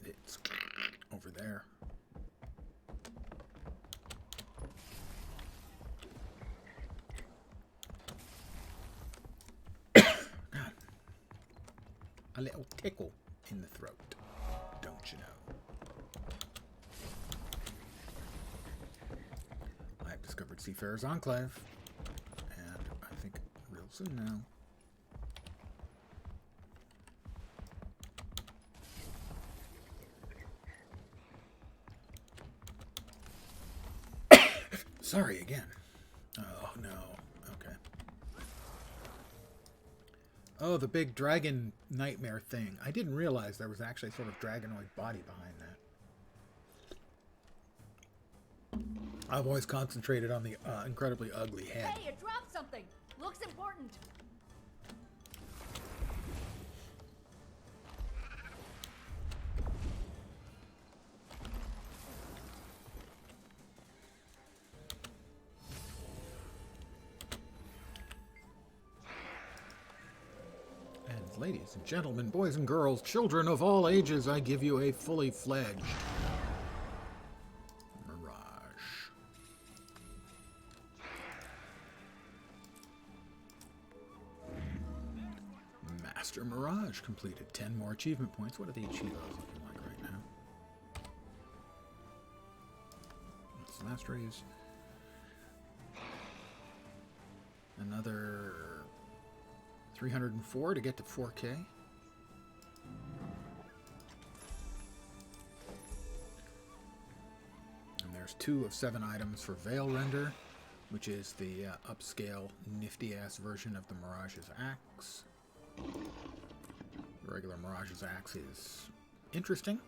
It's over there. God. A little tickle in the throat, don't you know? I've discovered Seafarer's Enclave, and I think real soon now. Sorry again. Oh no. Okay. Oh, the big dragon nightmare thing. I didn't realize there was actually sort of dragonoid body behind that. I've always concentrated on the incredibly ugly head. Hey, it dropped something! Looks important! Ladies and gentlemen, boys and girls, children of all ages, I give you a fully fledged Mirage. Master Mirage completed. 10 more achievement points. What are the achievos looking like right now? It's masteries. Another 304 to get to 4K. And there's 2 of 7 items for Veil Render, which is the upscale, nifty-ass version of the Mirage's Axe. The regular Mirage's Axe is interesting.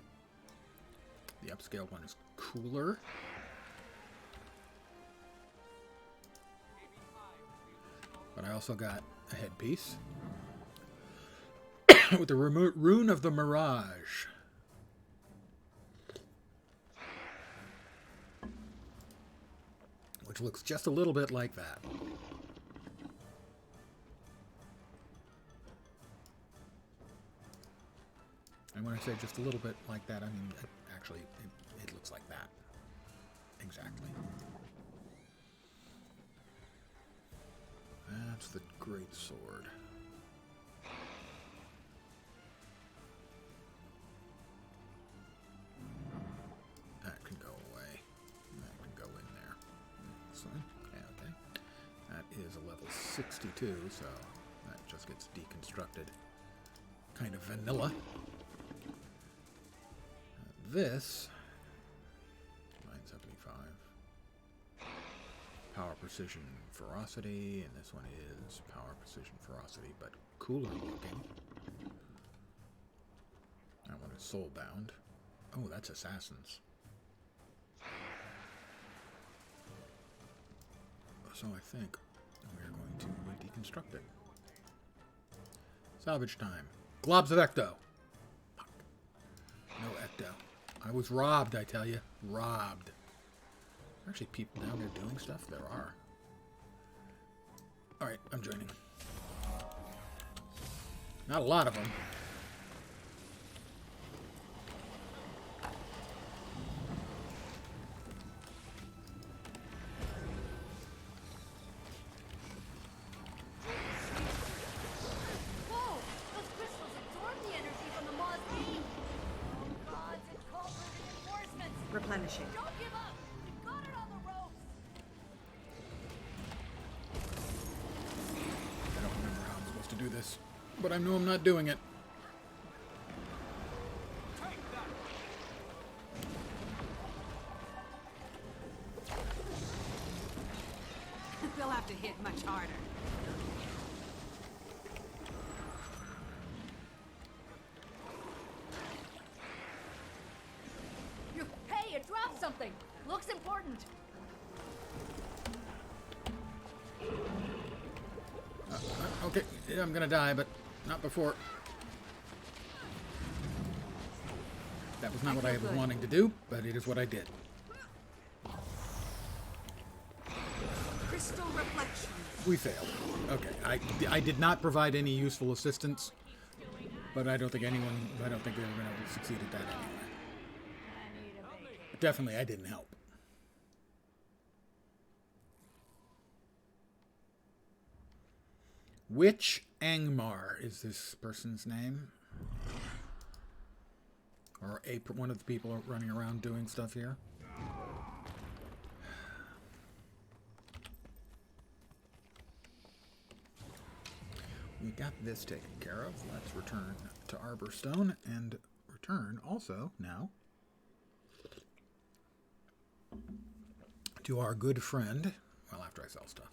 The upscale one is cooler. But I also got a headpiece with the rune of the Mirage. Which looks just a little bit like that. And when I say just a little bit like that, I mean, actually, it looks like that. Exactly. That's the great sword. That can go away. That can go in there. So, okay. That is a level 62, so that just gets deconstructed. Kind of vanilla. This, 975. Power, precision, ferocity, and this one is power, precision, ferocity, but cooler looking. That one is soulbound. Oh, that's assassins. So I think we're going to deconstruct it. Salvage time. Globs of Ecto. Fuck. No Ecto. I was robbed, I tell you. Robbed. Actually, people down there doing stuff? There are. Alright, I'm joining. Not a lot of them. Whoa! Those crystals absorb the energy from the Maw's beam! Oh gods, it's called for reinforcements! Replenishing. Don't give up! We've got it on the ropes! I don't remember how I'm supposed to do this, but I know I'm not doing it. They'll have to hit much harder. Hey, it dropped something! Looks important! Okay, yeah, I'm gonna die, but not before. That was not what I was wanting to do, but it is what I did. Crystal reflection. We failed. Okay, I did not provide any useful assistance, but I don't think they were going to succeed at that anyway. But definitely, I didn't help. Witch Angmar is this person's name. Or one of the people running around doing stuff here. We got this taken care of. Let's return to Arborstone and return also now to our good friend. Well, after I sell stuff.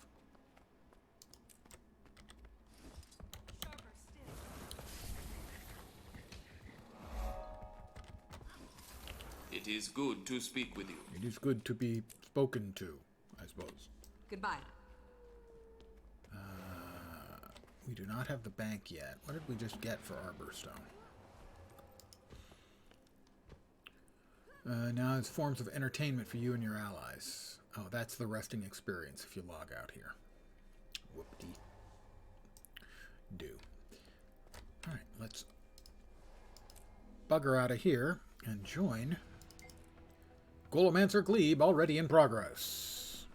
It is good to speak with you. It is good to be spoken to, I suppose. Goodbye. We do not have the bank yet. What did we just get for Arborstone? Now it's forms of entertainment for you and your allies. Oh, that's the resting experience if you log out here. Whoop-dee. Do. Alright, let's bugger out of here and join Golomancer Glebe, already in progress.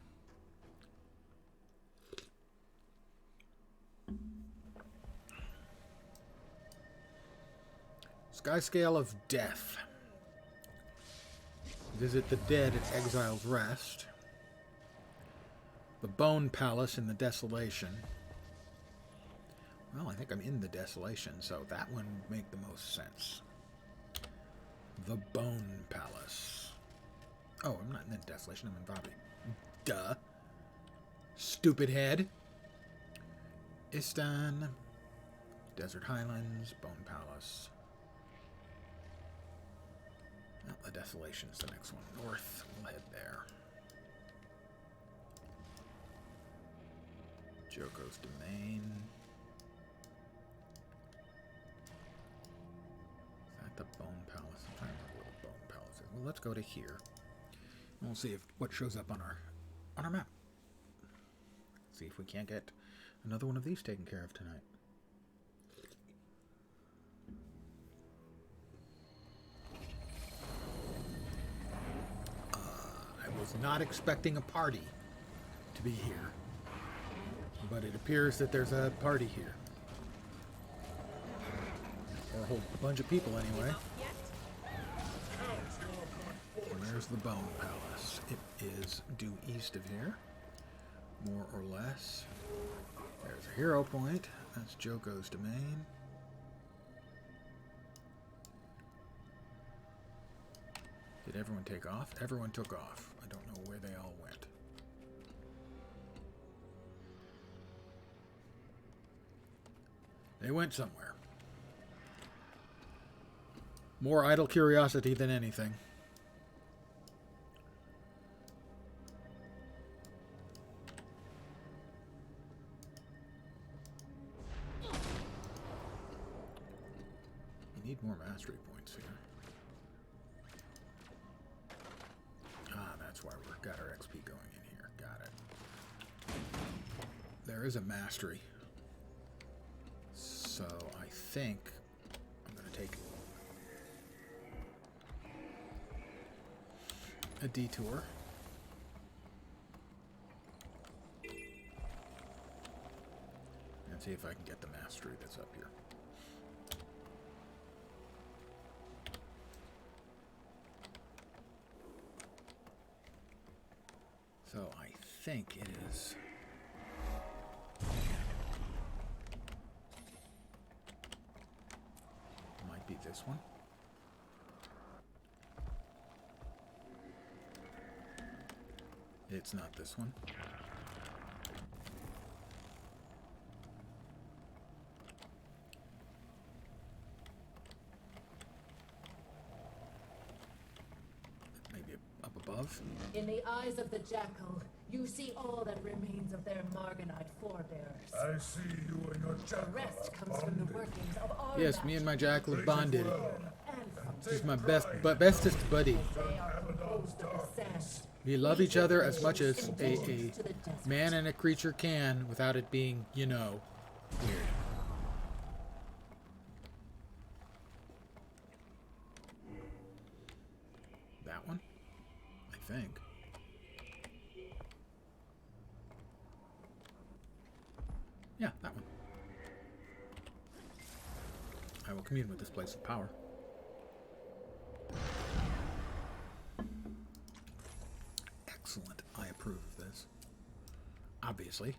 Skyscale of Death. Visit the dead at Exile's Rest. The Bone Palace in the Desolation. Well, I think I'm in the Desolation, so that one would make the most sense. The Bone Palace. Oh, I'm not in the Desolation, I'm in Bobby. Duh. Stupid head. Istan. Desert Highlands. Bone Palace. No, the Desolation is the next one. North. We'll head there. Joko's Domain. Is that the Bone Palace? I'm trying to remember where the Bone Palace is. Well, let's go to here. And we'll see if what shows up on our map. See if we can't get another one of these taken care of tonight. I was not expecting a party to be here, but it appears that there's a party here. Or a whole bunch of people anyway. Where's the Bone Palace? It is due east of here, more or less. There's a hero point. That's Joko's Domain. Did everyone take off? Everyone took off. I don't know where they all went. They went somewhere. More idle curiosity than anything. We need more mastery points here. That's why we've got our XP going in here. Got it. There is a mastery. So I think I'm going to take a detour. And see if I can get the mastery that's up here. So I think it is. Might be this one. It's not this one. Maybe up above. In the eyes of the jackal, you see all that remains of their Marganite forebears. I see you and your jackal. The rest comes from the workings of our Yes, me and my jackal are bonded. and He's my bestest buddy. they are composed of the sand. We love each other as much as a man and a creature can without it being, you know, weird. That one? I think. Yeah, that one. I will commune with this place of power. Excellent. I approve of this. Obviously.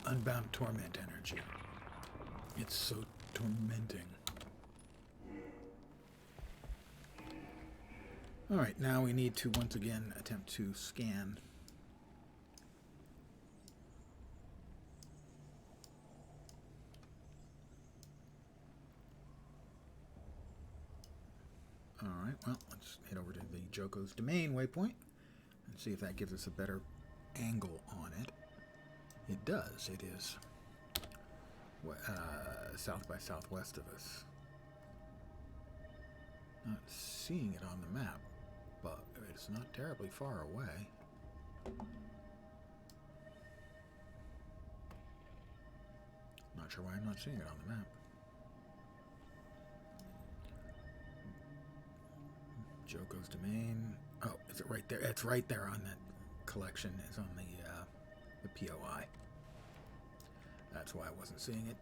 Unbound torment energy. It's so tormenting. Alright, now we need to once again attempt to scan. Alright, well, let's head over to the Joko's Domain waypoint and see if that gives us a better angle on it. It does. It is south by southwest of us. Not seeing it on the map, but it's not terribly far away. Not sure why I'm not seeing it on the map. Joko's Domain. Oh, is it right there? It's right there on that collection. It's on the POI. That's why I wasn't seeing it.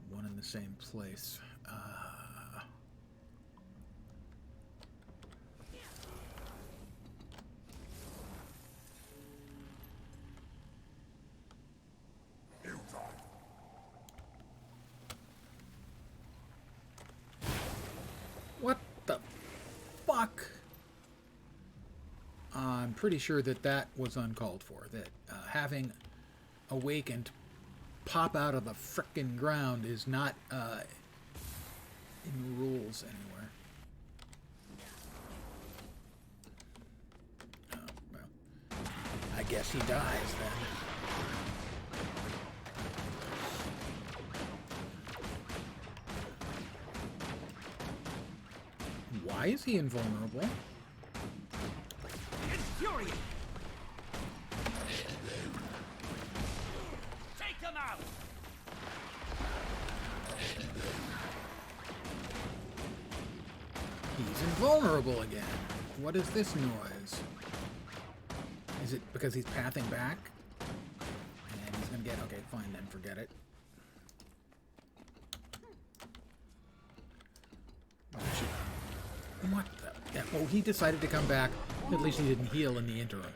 One in the same place. What the fuck? I'm pretty sure that was uncalled for. That having awakened pop out of the frickin' ground is not in the rules anywhere. Oh, well, I guess he dies then. Why is he invulnerable? Infuriate! Take them out! He's invulnerable again. What is this noise? Is it because he's pathing back? And he's gonna get... Okay, fine then, forget it. What the... Yeah, well, he decided to come back. At least he didn't heal in the interim.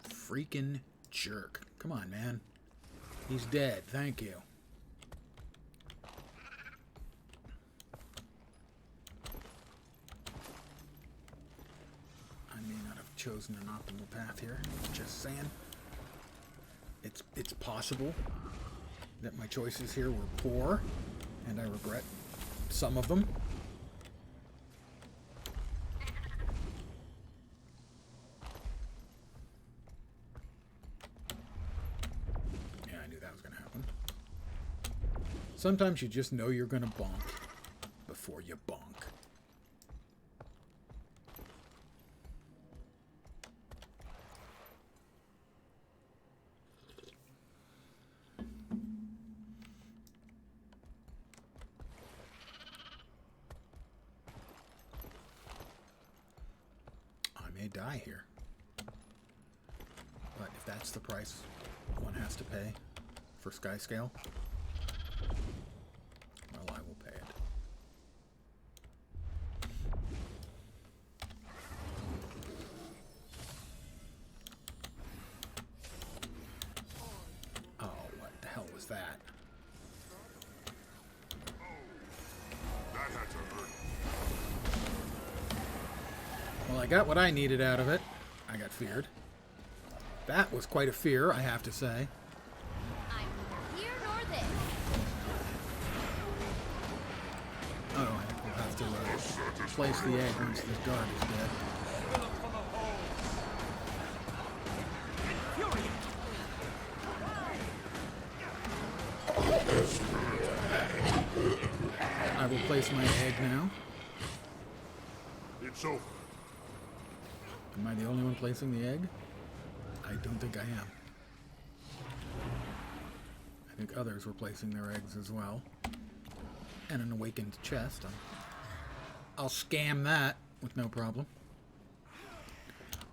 Freaking jerk. Come on, man. He's dead. Thank you. I may not have chosen an optimal path here. Just saying. It's possible that my choices here were poor, and I regret some of them. Yeah, I knew that was going to happen. Sometimes you just know you're going to bonk before you bonk. Die here. But if that's the price one has to pay for Skyscale, well, I will pay it. Oh, what the hell was that? That had to hurt. Well, I got what I needed out of it. I got feared. That was quite a fear, I have to say. I'm neither here nor there. Oh, I think we'll have to place the egg once this guard is dead. I will place my egg now. It's over. Am I the only one placing the egg? I don't think I am. I think others were placing their eggs as well. And an awakened chest. I'll scam that with no problem.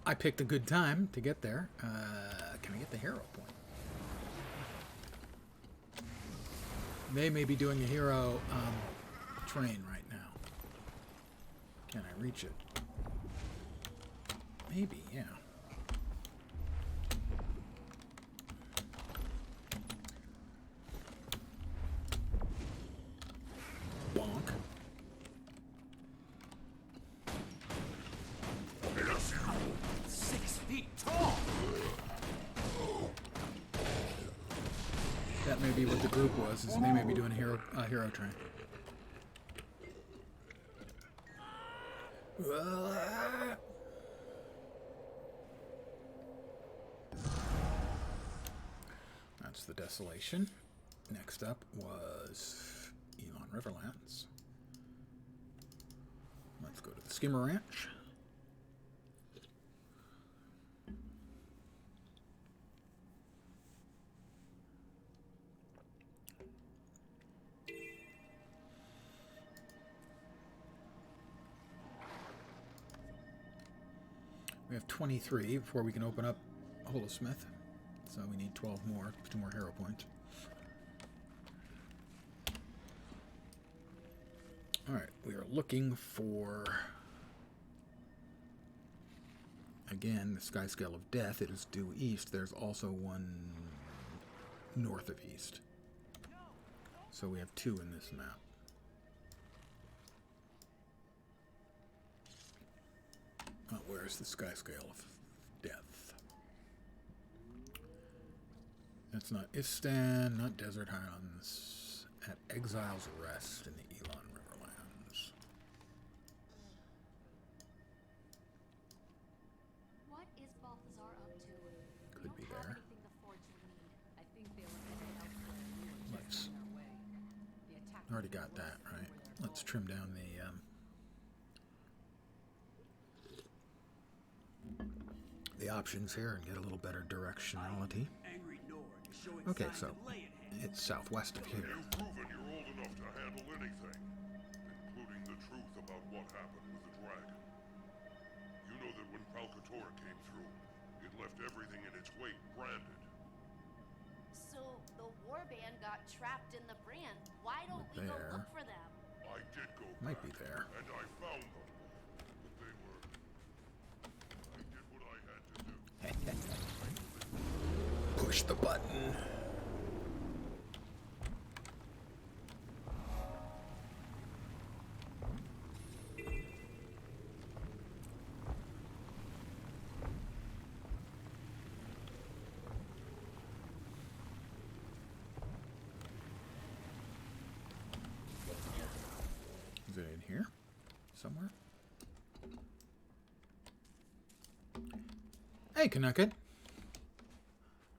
I picked a good time to get there. Can I get the hero point? They may be doing a hero train right now. Can I reach it? Maybe, yeah. Bonk. maybe what the group was, is they may be doing a hero train. That's the Desolation. Next up was Elon Riverlands. Let's go to the Skimmer Ranch. We have 23 before we can open up Holosmith, so we need 12 more, 2 more hero points. Alright, we are looking for, again, the Sky Scale of Death. It is due east. There's also one north of east. So we have 2 in this map. Where's the Sky Scale of Death? That's not Istan, not Desert Highlands. At Exile's Rest in the Elon Riverlands. What is Balthazar up to? Could be there. Let's. Already got that, right? Let's trim down the options here and get a little better directionality. Okay, so it's southwest of here. You've proven you're old enough to handle anything, including the truth about what happened with the dragon. You know that when Palkator came through, it left everything in its wake branded. So the warband got trapped in the brand. Why don't we go look for them? I did go Might back, be there. and I found them. But they were... I did what I had to do. Push the button. Is it in here? Somewhere? Hey, Canucket.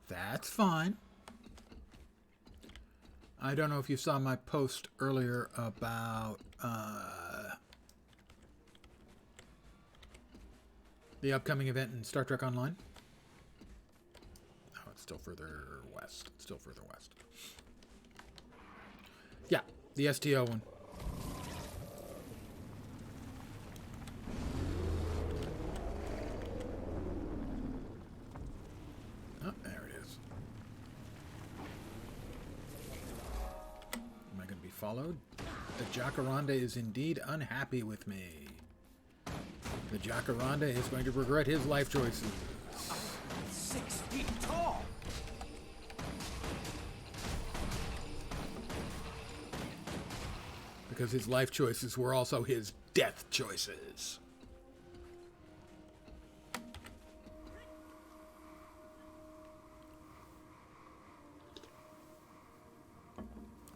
That's fine. I don't know if you saw my post earlier about the upcoming event in Star Trek Online. Oh, it's still further west. It's still further west. Yeah, the STO one. Oh, there it is. Am I going to be followed? The Jacaranda is indeed unhappy with me. The Jacaranda is going to regret his life choices. 6 feet tall! Because his life choices were also his death choices.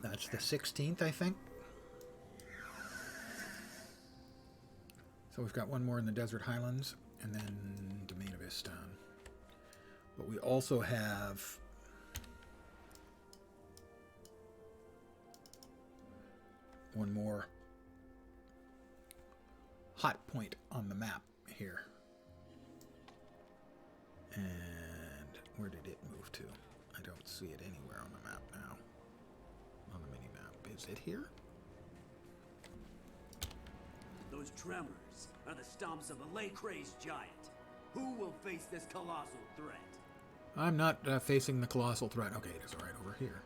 That's the 16th, I think. So we've got one more in the Desert Highlands, and then Domain of Istan. But we also have one more hot point on the map here. And where did it move to? I don't see it anywhere on the map now. On the mini-map. Is it here? Those tremors are the stomps of a lay-crazed giant. Who will face this colossal threat? I'm not facing the colossal threat. Okay, it is right over here.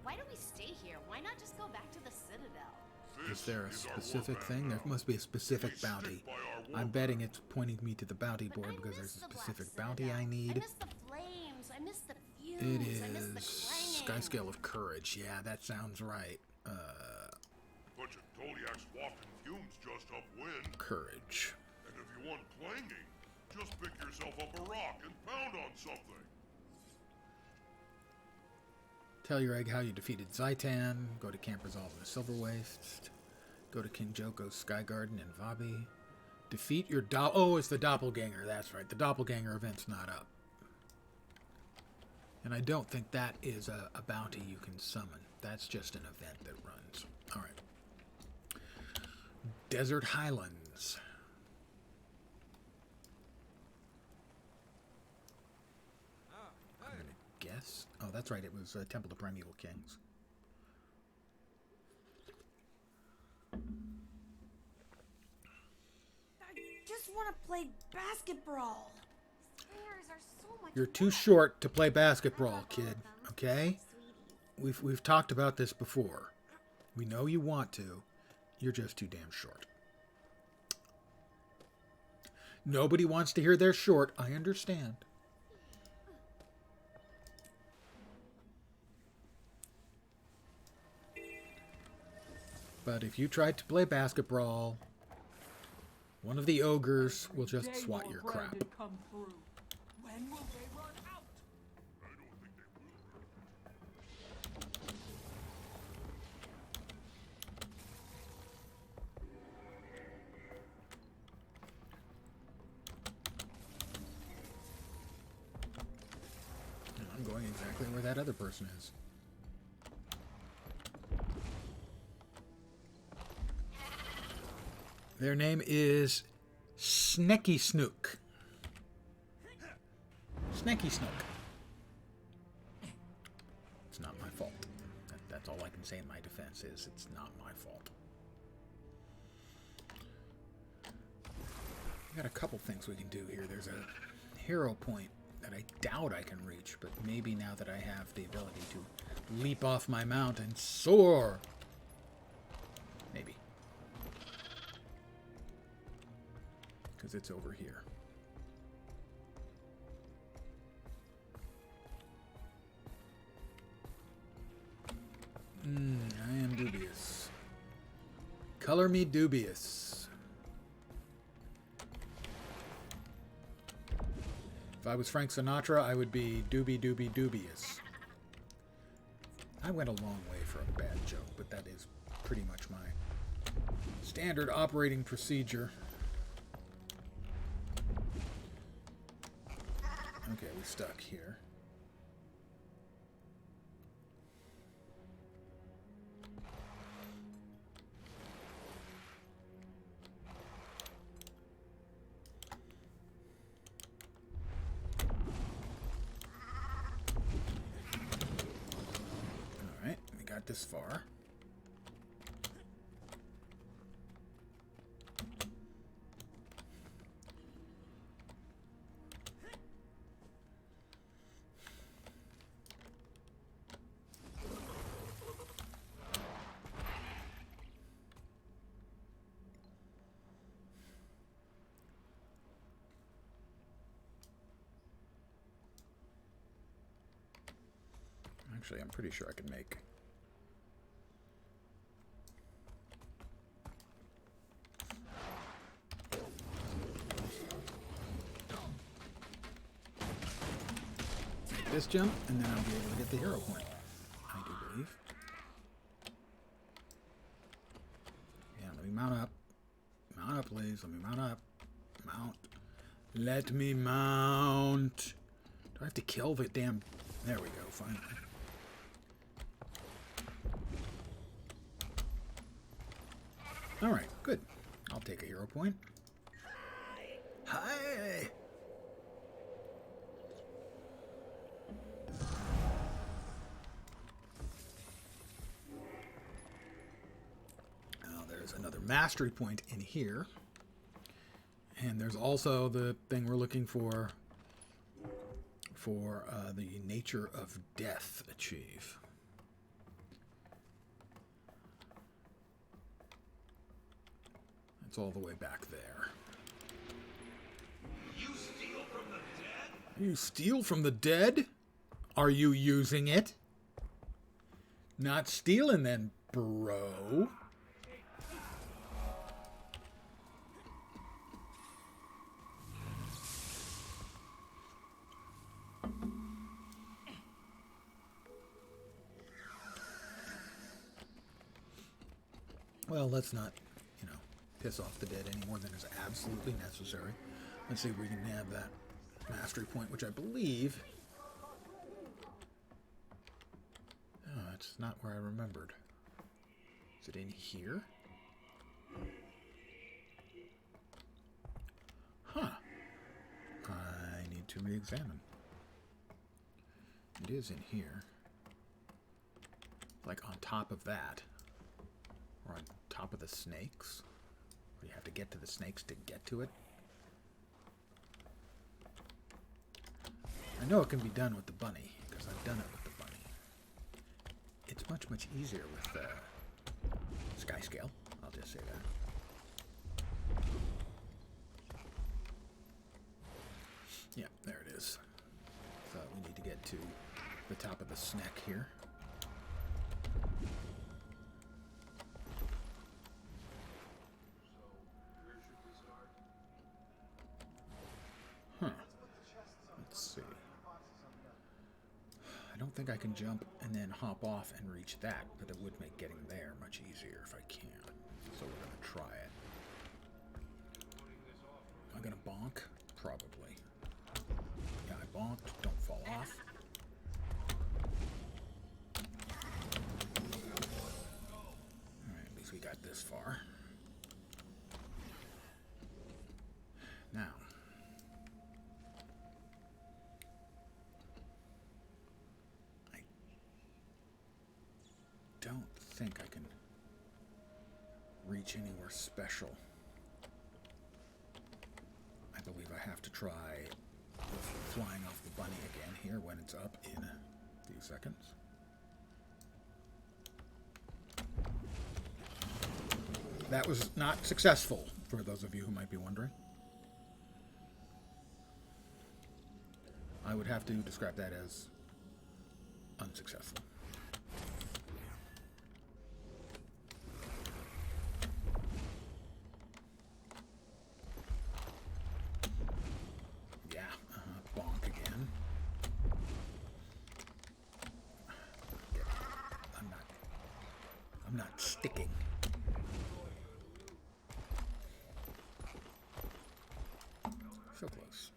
Why do we stay here? Why not just go back to the Citadel? Is there a specific thing? There must be a specific bounty. I'm betting it's pointing me to the bounty board because there's a specific bounty I need. I miss the flames. I miss the fumes. It I miss the is clanging. Skyscale of Courage. Yeah, that sounds right. Bunch of Doliacs wafting fumes just upwind. Courage. And if you want clanging, Just pick yourself up a rock and pound on something. Tell your egg how you defeated Zaitan. Go to Camp Resolve in the Silver Waste. Go to King Joko's Sky Garden in Vabi. Defeat your Oh, it's the doppelganger. That's right. The doppelganger event's not up. And I don't think that is a bounty you can summon. That's just an event that runs. All right. Desert Highlands. I'm going to guess. Oh, that's right. It was Temple of Primeval Kings. I just want to play basketball. Stairs are so much You're too short to play basketball, kid. Okay? We've talked about this before. We know you want to. You're just too damn short. Nobody wants to hear they're short. I understand. But if you tried to play basketball, one of the ogres will just swat your crap. Come through. When will they run out? I'm going exactly where that other person is. Their name is Snecky Snook. Snecky Snook. It's not my fault. That's all I can say in my defense is it's not my fault. We got a couple things we can do here. There's a hero point that I doubt I can reach, but maybe now that I have the ability to leap off my mount and soar. Maybe. Because it's over here. I am dubious. Color me dubious. If I was Frank Sinatra, I would be dubious. I went a long way for a bad joke, but that is pretty much my standard operating procedure. Okay, we're stuck here. Alright, we got this far. Actually, I'm pretty sure I can make. Make this jump, and then I'll be able to get the hero point. I do believe. Yeah, let me mount up. Mount up, please. Let me mount up. Mount. Let me mount. Do I have to kill the damn... There we go, finally. Alright, good. I'll take a hero point. Hi! Now there's another mastery point in here. And there's also the thing we're looking for the Nature of Death achieve. It's all the way back there. You steal from the dead? You steal from the dead? Are you using it? Not stealing then, bro. Well, let's not, piss off the dead any more than is absolutely necessary. Let's see if we can have that mastery point, which I believe... Oh, that's not where I remembered. Is it in here? Huh. I need to re-examine. It is in here. Like on top of that. Or on top of the snakes. Or you have to get to the snakes to get to it. I know it can be done with the bunny, because I've done it with the bunny. It's much, much easier with sky scale. I'll just say that. Yeah, there it is. So we need to get to the top of the snack here. Huh. Let's see. I don't think I can jump and then hop off and reach that, but it would make getting there much easier if I can. So we're going to try it. Am I going to bonk? Probably. Yeah, I bonked. Don't fall off. Alright, at least we got this far. Now. I don't think I can reach anywhere special. I believe I have to try flying off the bunny again here when it's up in a few seconds. That was not successful, for those of you who might be wondering. I would have to describe that as unsuccessful. Yeah, bonk again. I'm not sticking. So close.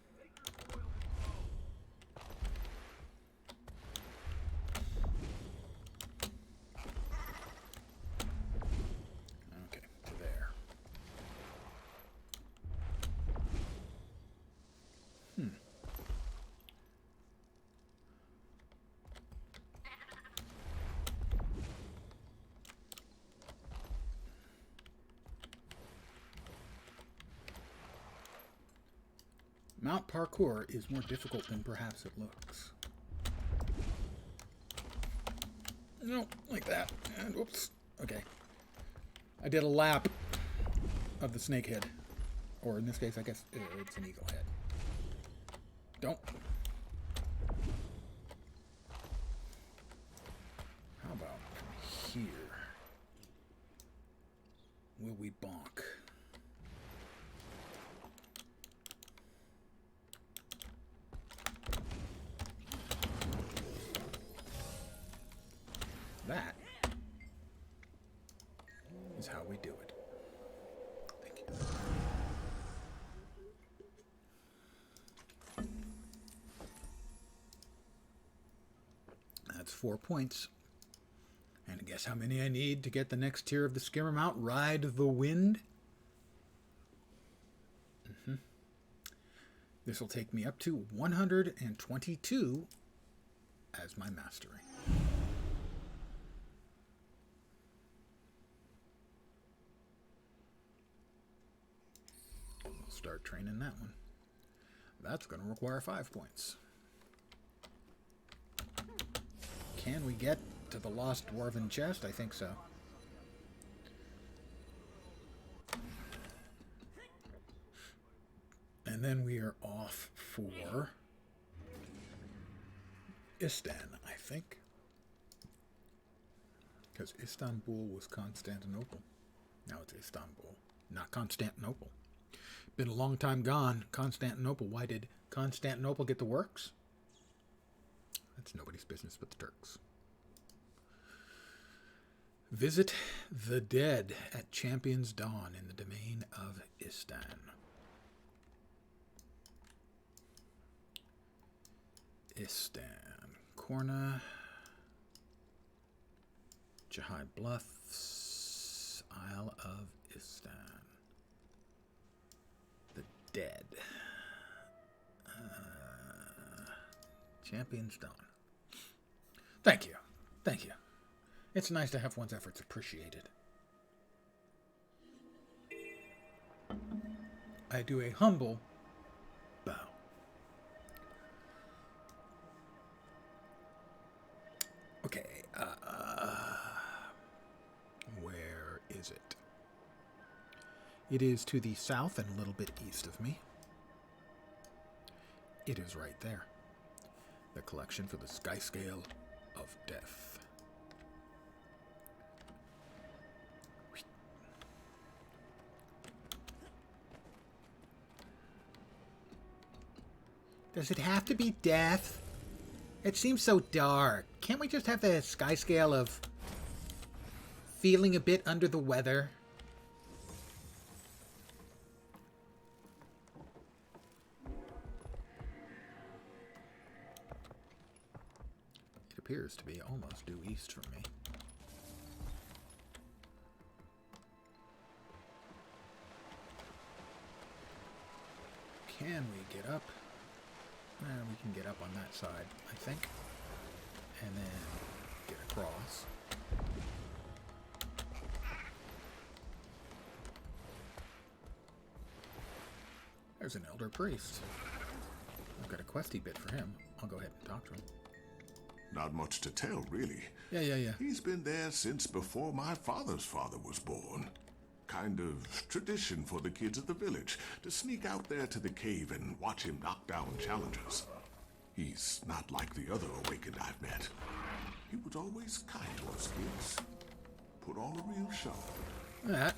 Okay, to there. Mount parkour is more difficult than perhaps it looks. No, like that. And whoops. Okay. I did a lap of the snake head. Or in this case, I guess it's an eagle head. Don't. How about from here? Will we bonk? That is how we do it. Thank you. That's 4 points. And guess how many I need to get the next tier of the skimmer mount? Ride the Wind. This will take me up to 122 as my mastery. Start training that one. That's going to require 5 points. Can we get to the lost dwarven chest? I think so. And then we are off for Istan, I think. Because Istanbul was Constantinople. Now it's Istanbul, not Constantinople. Been a long time gone. Constantinople. Why did Constantinople get the works? That's nobody's business but the Turks. Visit the dead at Champion's Dawn in the domain of Istan. Istan. Korna. Jahai Bluffs. Isle of Istan. The dead. Champion's Dawn. Thank you. Thank you. It's nice to have one's efforts appreciated. I do a humble bow. Okay, where is it? It is to the south and a little bit east of me. It is right there. The collection for the sky scale of death. Does it have to be death? It seems so dark. Can't we just have the sky scale of feeling a bit under the weather? It appears to be almost due east from me. Can we get up? We can get up on that side, I think. And then get across. There's an elder priest. I've got a questy bit for him. I'll go ahead and talk to him. Not much to tell, really. Yeah. He's been there since before my father's father was born. Kind of tradition for the kids of the village to sneak out there to the cave and watch him knock down challengers. He's not like the other awakened I've met. He was always kind to us kids. Put on a real show. That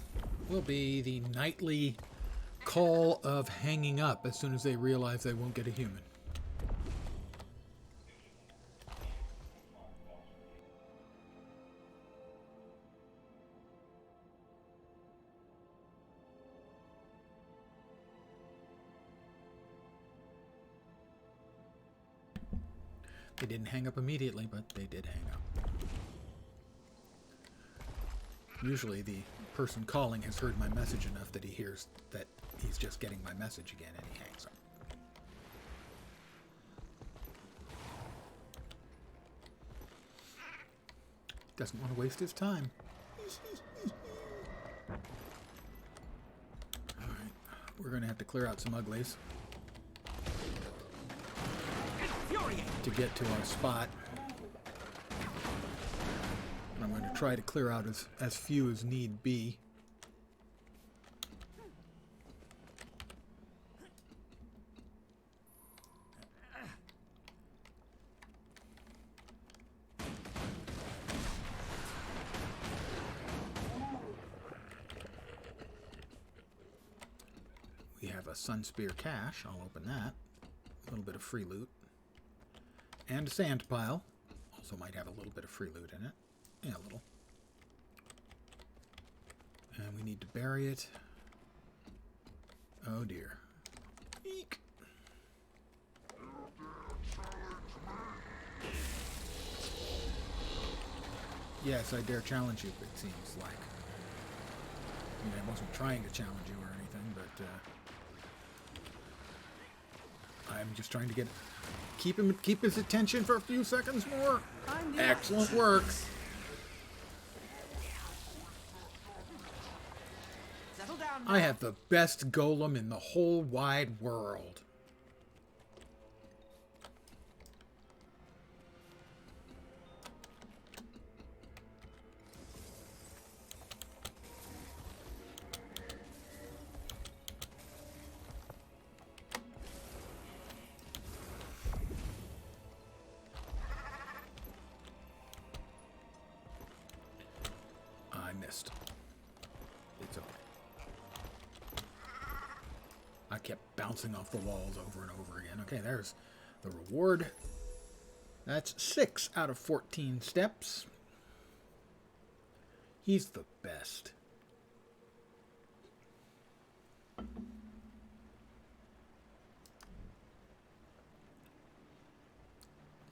will be the nightly call of hanging up as soon as they realize they won't get a human. They didn't hang up immediately, but they did hang up. Usually the person calling has heard my message enough that he hears that he's just getting my message again and he hangs up. Doesn't want to waste his time. Alright, we're going to have to clear out some uglies to get to our spot. And I'm going to try to clear out as few as need be. We have a Sun Spear cache. I'll open that. A little bit of free loot. And a sand pile. Also might have a little bit of free loot in it. Yeah, a little. And we need to bury it. Oh dear. Eek. Yes, I dare challenge you, it seems like. I mean, I wasn't trying to challenge you or anything, but I'm just trying to keep his attention for a few seconds more. Excellent work. I have the best golem in the whole wide world. I missed. It's okay. I kept bouncing off the walls over and over again. Okay, there's the reward. That's 6 out of 14 steps. He's the best.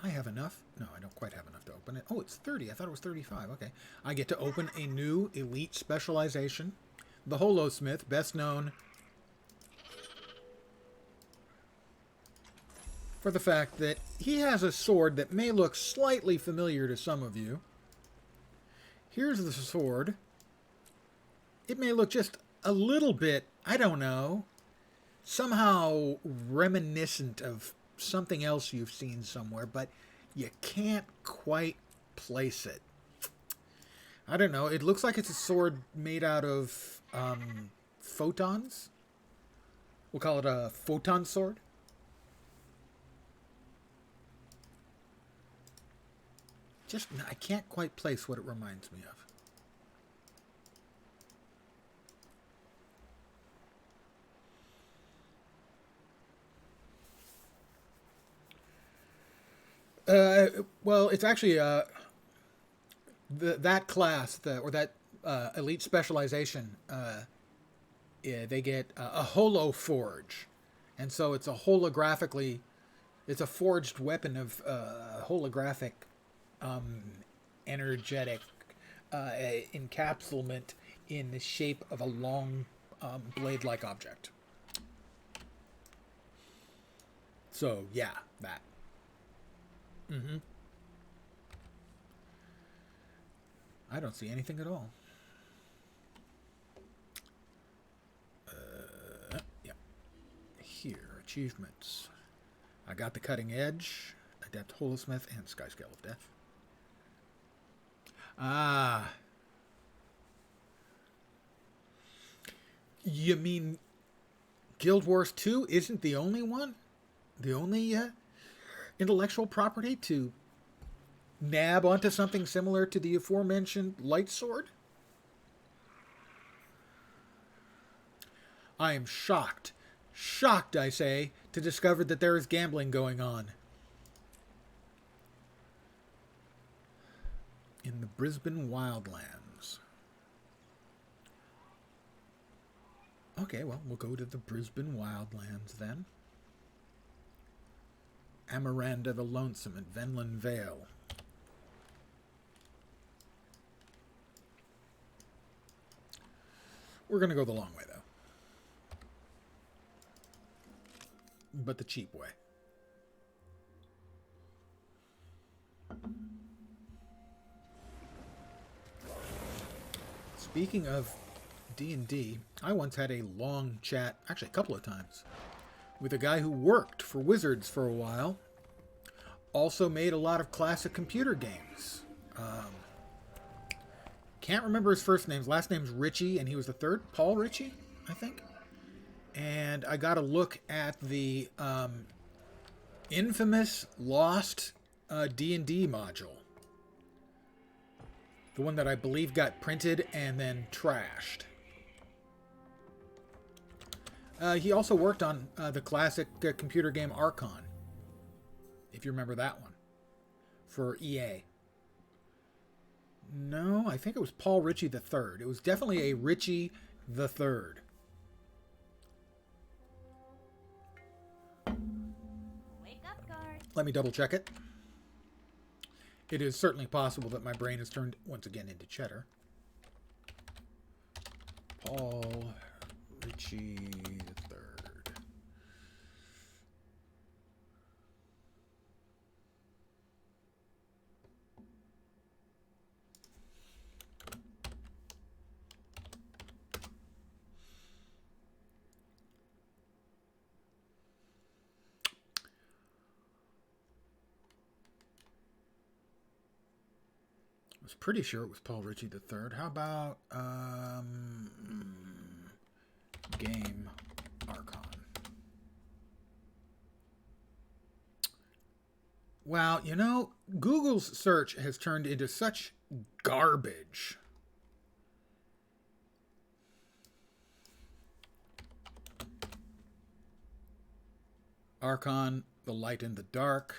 I have enough. No, I don't quite have enough to open it. Oh, it's 30. I thought it was 35. Okay. I get to open a new elite specialization. The Holosmith, best known for the fact that he has a sword that may look slightly familiar to some of you. Here's the sword. It may look just a little bit, I don't know, somehow reminiscent of something else you've seen somewhere, but you can't quite place it. I don't know. It looks like it's a sword made out of photons. We'll call it a photon sword. Just, I can't quite place what it reminds me of. Well, it's actually that class, or that elite specialization. Yeah, they get a holo forge, and so it's a holographically, it's a forged weapon of holographic, energetic encapsulament in the shape of a long blade-like object. So yeah, that. Mm-hmm. I don't see anything at all. Yeah. Here, achievements. I got the Cutting Edge, Adept Holosmith, and Sky Scale of Death. Ah. You mean Guild Wars 2 isn't the only one? The only intellectual property to nab onto something similar to the aforementioned light sword? I am shocked, I say, to discover that there is gambling going on. In the Brisbane Wildlands. Okay, well, we'll go to the Brisbane Wildlands then. Amaranda the Lonesome at Venland Vale. We're going to go the long way, though. But the cheap way. Speaking of D&D, I once had a long chat, actually a couple of times, with a guy who worked for Wizards for a while. Also made a lot of classic computer games. Can't remember his first name. His last name's Ritchie, and he was the third. Paul Ritchie, I think. And I got a look at the infamous lost D&D module. The one that I believe got printed and then trashed. He also worked on the classic computer game Archon, if you remember that one, for EA. No, I think it was Paul Ritchie III. It was definitely a Ritchie III. Wake up, guard. Let me double check it. It is certainly possible that my brain has turned once again into cheddar. Paul Ritchie III. I was pretty sure it was Paul Ritchie III. How about game Archon? Well, you know, Google's search has turned into such garbage. Archon, The Light in the Dark.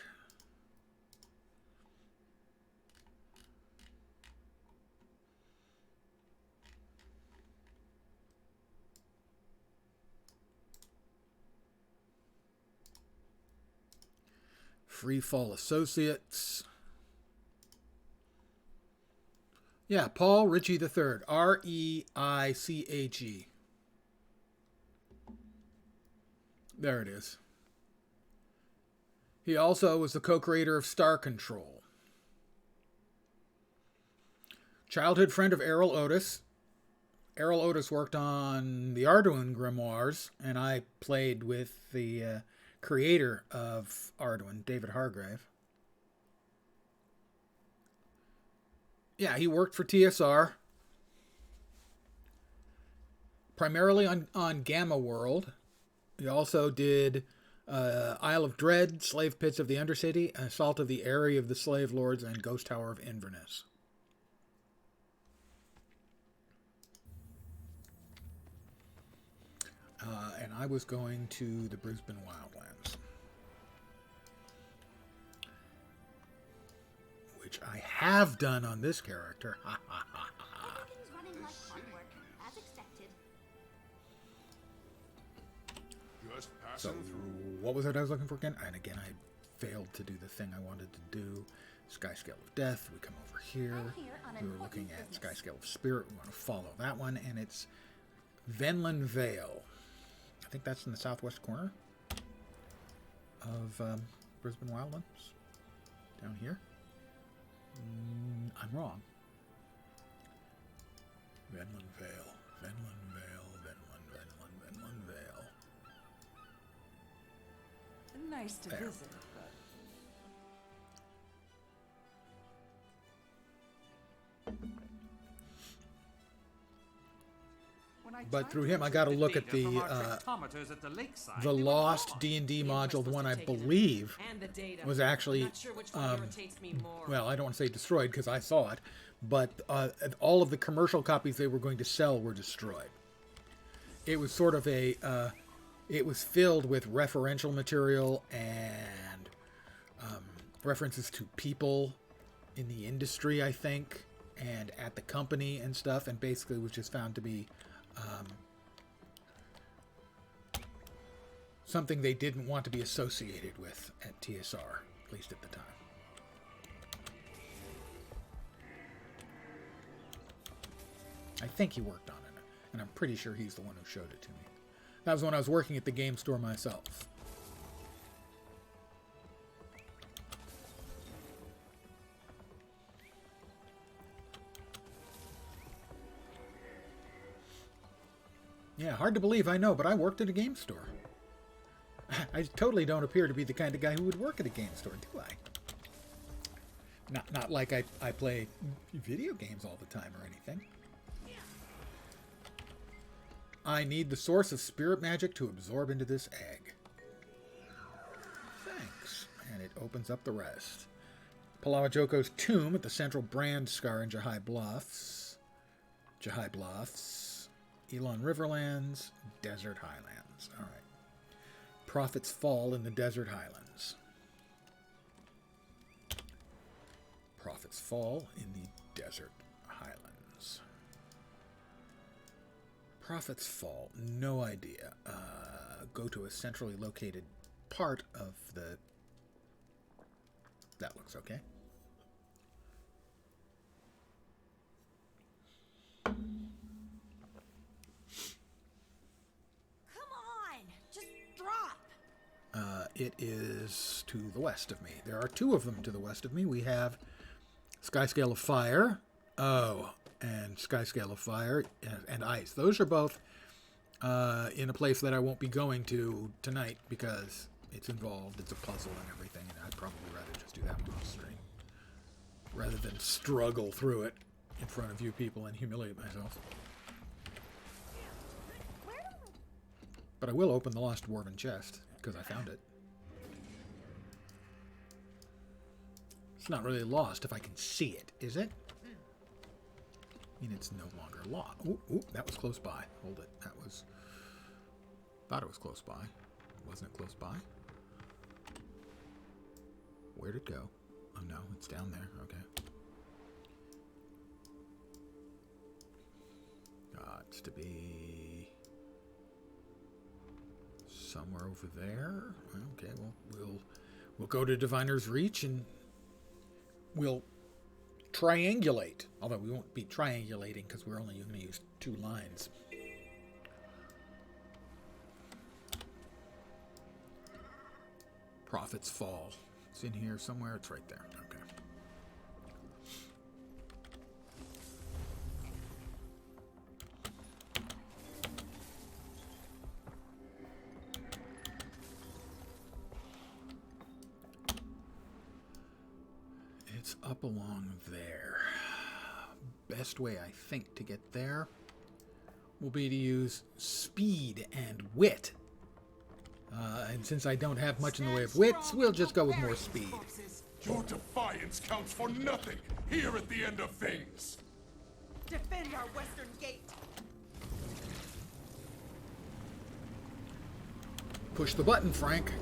Freefall Associates. Yeah, Paul Ritchie III. R-E-I-C-H-E. There it is. He also was the co-creator of Star Control. Childhood friend of Errol Otis. Errol Otis worked on the Arduin Grimoires, and I played with the creator of Arduin, David Hargrave. Yeah, he worked for TSR. Primarily on Gamma World. He also did Isle of Dread, Slave Pits of the Undercity, Assault of the Eyrie of the Slave Lords, and Ghost Tower of Inverness. And I was going to the Brisbane Wildlands, which I have done on this character. Everything's running like clockwork, as expected. So, what was it I was looking for again? And again, I failed to do the thing I wanted to do. Skyscale of Death. We come over here. We were looking at Skyscale of Spirit. We want to follow that one, and it's Venland Vale. I think that's in the southwest corner of Brisbane Wildlands. Down here. I'm wrong. Venland Vale. Venland Vale. Venland Vale. Nice to visit, But through him, I got to look at the lost D&D module, the one I believe was actually, well, I don't want to say destroyed because I saw it, but all of the commercial copies they were going to sell were destroyed. It was sort of a, it was filled with referential material and references to people in the industry, I think, and at the company and stuff, and basically was just found to be something they didn't want to be associated with at TSR, at least at the time. I think he worked on it, and I'm pretty sure he's the one who showed it to me. That was when I was working at the game store myself. Yeah, hard to believe, I know, but I worked at a game store. I totally don't appear to be the kind of guy who would work at a game store, do I? Not like I play video games all the time or anything. I need the source of spirit magic to absorb into this egg. Thanks. And it opens up the rest. Palawa Joko's tomb at the central brand scar in Jahai Bluffs. Jahai Bluffs. Elon Riverlands. Desert Highlands. All right. Prophet's Fall in the Desert Highlands. Prophet's Fall in the Desert Highlands. Prophet's Fall, no idea. Go to a centrally located part of the... That looks okay. It is to the west of me. There are two of them to the west of me. We have Skyscale of Fire. Oh, and Skyscale of Fire and Ice. Those are both in a place that I won't be going to tonight because it's involved. It's a puzzle and everything, and I'd probably rather just do that one off stream rather than struggle through it in front of you people and humiliate myself. But I will open the Lost Dwarven Chest because I found it. It's not really lost if I can see it, is it? I mean, it's no longer lost. Ooh, that was close by. Hold it. That was... Thought it was close by. Wasn't it close by? Where'd it go? Oh, no. It's down there. Okay. Got to be... somewhere over there. Okay, well, We'll go to Diviner's Reach and we'll triangulate. Although we won't be triangulating because we're only going to use 2 lines. Profits Fall. It's in here somewhere. It's right there. Okay. It's up along there. Best way, I think, to get there will be to use speed and wit. And since I don't have much in the way of wits, we'll just go with more speed. Your defiance counts for nothing here at the end of things. Defend our western gate. Push the button, Frank.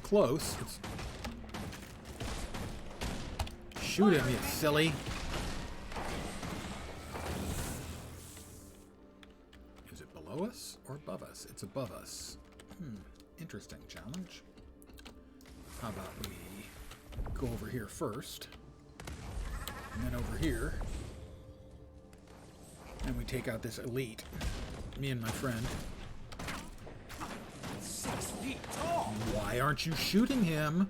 Close. Shoot him, you silly. Is it below us or above us? It's above us. Interesting challenge. How about we go over here first, and then over here, and we take out this elite. Me and my friend. 6 feet tall. Why aren't you shooting him?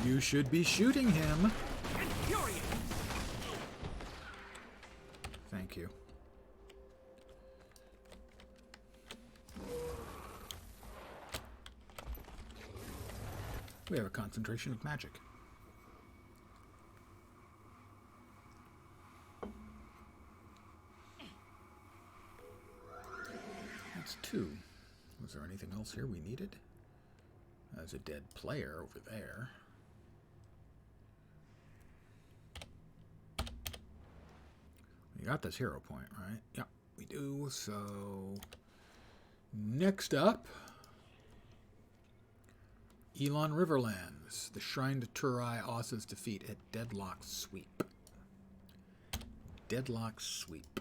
You should be shooting him. Infuriate. Thank you. We have a concentration of magic. That's 2. Was there anything else here we needed? There's a dead player over there. We got this hero point, right? Yep, we do. So, next up, Elon Riverlands. The Shrine to Turai Ossa's defeat at Deadlock Sweep. Deadlock Sweep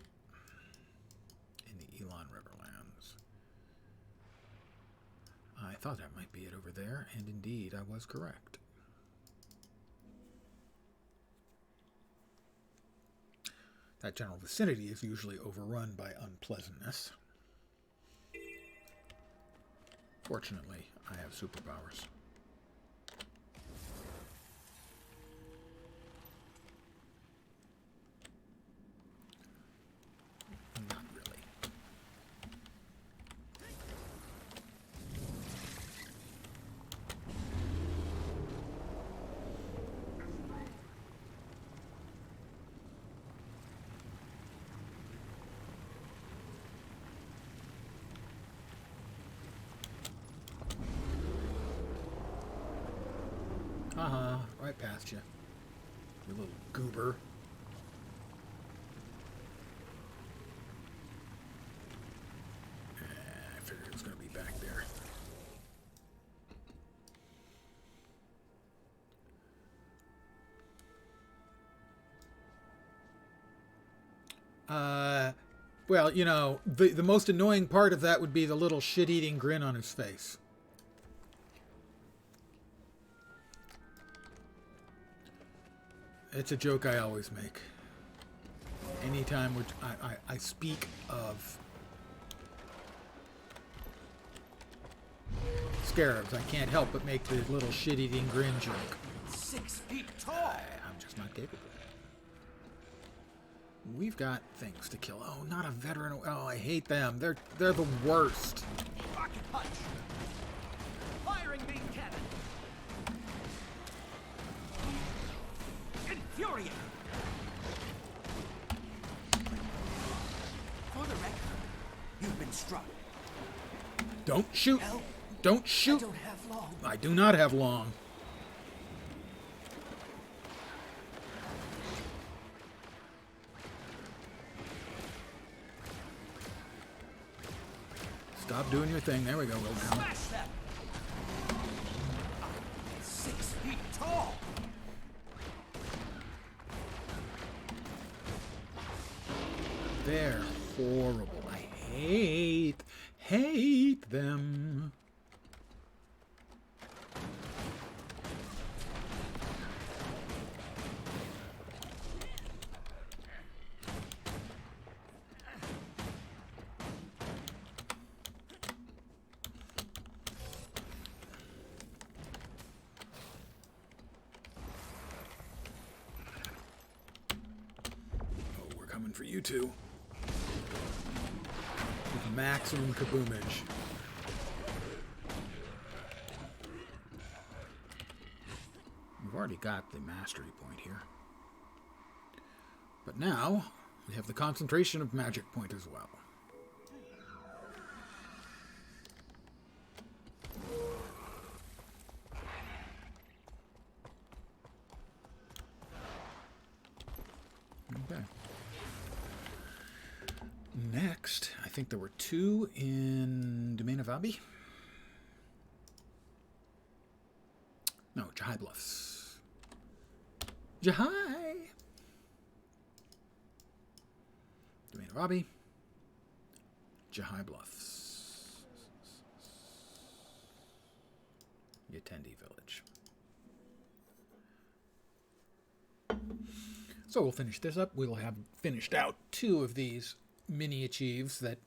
in the Elon Riverlands. I thought that might be it over there, and indeed I was correct. That general vicinity is usually overrun by unpleasantness. Fortunately, I have superpowers. Not really. Right past you. You little goober. I figured it was going to be back there. Well, you know, the most annoying part of that would be the little shit-eating grin on his face. It's a joke I always make. Anytime I speak of scarabs, I can't help but make the little shit-eating grin joke. 6 feet tall. I'm just not capable. We've got things to kill. Oh, not a veteran. Oh, I hate them. They're the worst. Rocket punch. Firing main cannon. Infuriate. For the record, you've been struck. Don't shoot. Help. Don't shoot. I don't have long. I do not have long. Stop doing your thing. There we go, Will. Smash them. 6 feet tall. They're horrible. I hate them. Oh, we're coming for you two. With maximum kaboomage. We've already got the mastery point here. But now, we have the concentration of magic point as well. Okay. Next, I think there were 2 in Domain of Abi. No, Jahai Bluffs. Jahai! Domain of Abi. Jahai Bluffs. Yatendi Village. So we'll finish this up. We'll have finished out 2 of these mini achieves that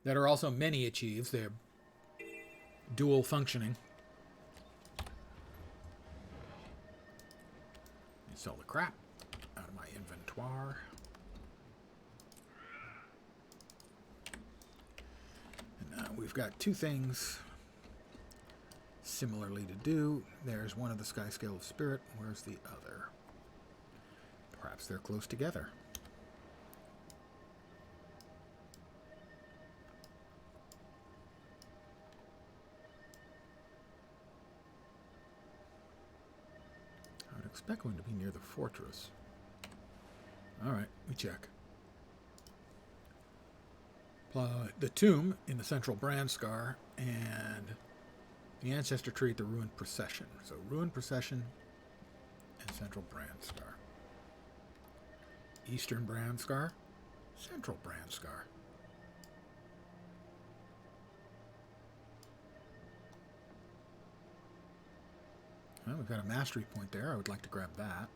are also many achieves. They're dual functioning. Sell the crap out of my inventory. And now we've got 2 things similarly to do. There's one of the Sky Scale of Spirit. Where's the other? Perhaps they're close together. I would expect one to be near the fortress. Alright, we check. The tomb in the central brand scar and the ancestor tree at the ruined procession. So ruined procession and central brand scar. Eastern brand scar, central brand scar. Well, we've got a mastery point there. I would like to grab that.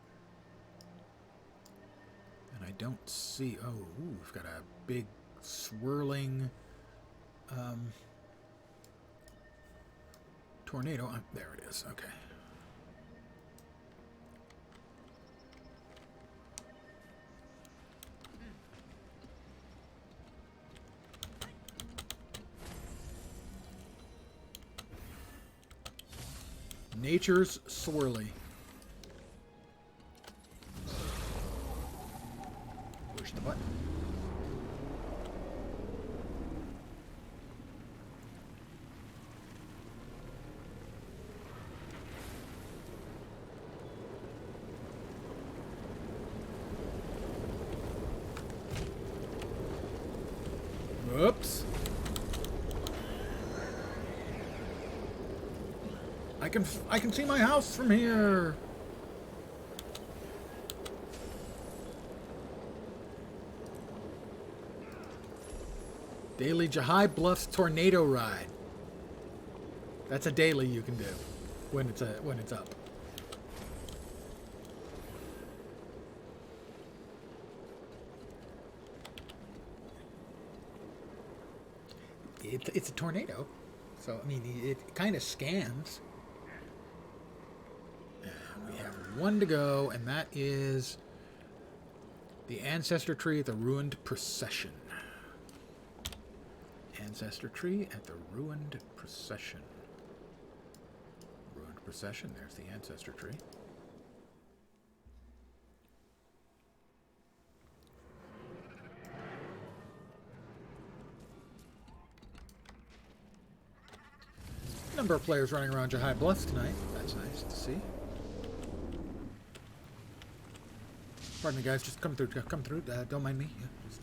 And I don't see... Oh, ooh, we've got a big swirling tornado. There it is. Okay. Nature's swirly. Push the button. Whoops. I can see my house from here. Daily Jahai Bluffs tornado ride. That's a daily you can do when it's up. It's a tornado, so I mean it kind of scans. We have 1 to go, and that is the ancestor tree at the ruined procession. Ancestor tree at the ruined procession. Ruined procession, there's the ancestor tree. Number of players running around Jahai Bluffs tonight. That's nice to see. Pardon me, guys. Just come through. Don't mind me. Yeah, just,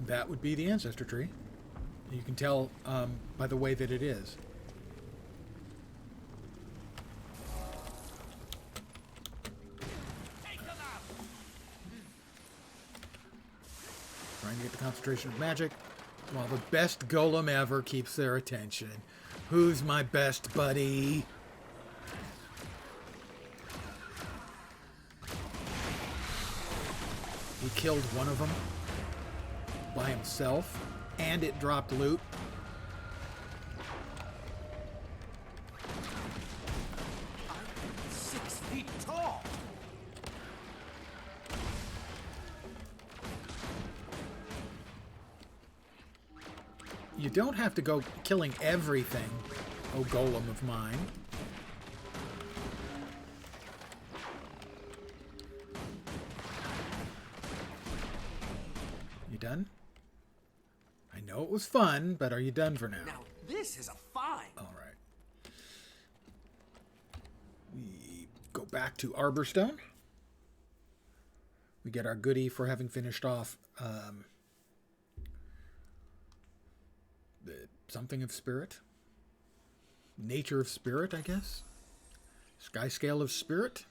that would be the ancestor tree. You can tell by the way that it is. trying to get the concentration of magic, while the best golem ever keeps their attention. Who's my best buddy? He killed one of them by himself, and it dropped loot. I'm 6 feet tall. You don't have to go killing everything, oh golem of mine. You done? I know it was fun, but are you done for now? Now, this is a find. All right. We go back to Arborstone. We get our goodie for having finished off the something of spirit. Nature of spirit, I guess. Sky scale of spirit.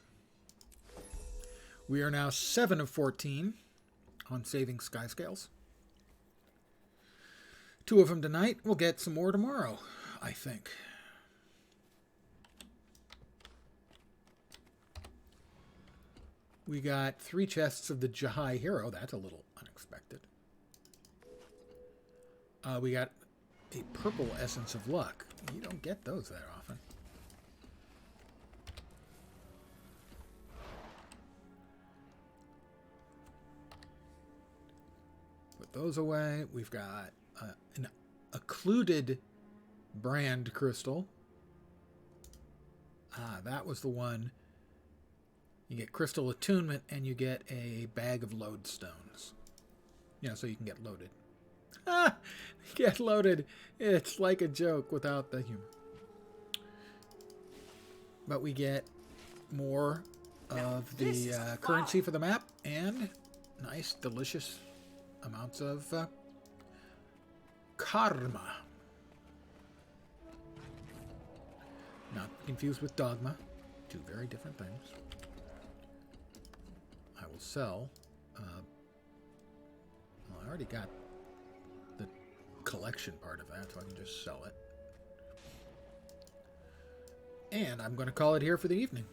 We are now 7 of 14 on saving sky scales. 2 of them tonight. We'll get some more tomorrow, I think. We got 3 chests of the Jahai Hero. That's a little unexpected. We got a purple Essence of Luck. You don't get those that often. Put those away. We've got an occluded brand crystal. That was the one. You get crystal attunement and you get a bag of lodestones. You know, so you can get loaded. Get loaded. It's like a joke without the humor. But we get more of the currency for the map and nice, delicious amounts of karma. Not confused with dogma. 2 very different things. I will sell. Well, I already got the collection part of that, so I can just sell it. And I'm going to call it here for the evening.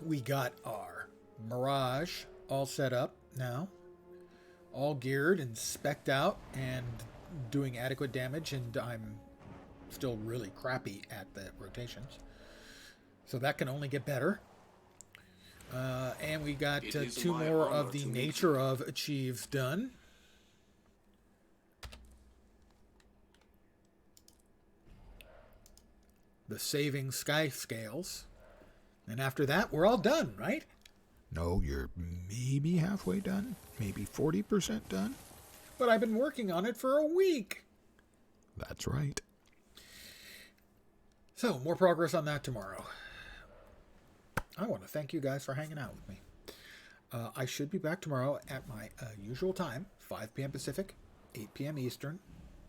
We got our Mirage all set up now. All geared and specced out and doing adequate damage, and I'm still really crappy at the rotations. So that can only get better. And we got 2 more of the Nature of achieves done. The saving sky scales. And after that, we're all done, right? No, you're maybe halfway done. Maybe 40% done. But I've been working on it for a week. That's right. So, more progress on that tomorrow. I want to thank you guys for hanging out with me. I should be back tomorrow at my usual time, 5 p.m. Pacific, 8 p.m. Eastern.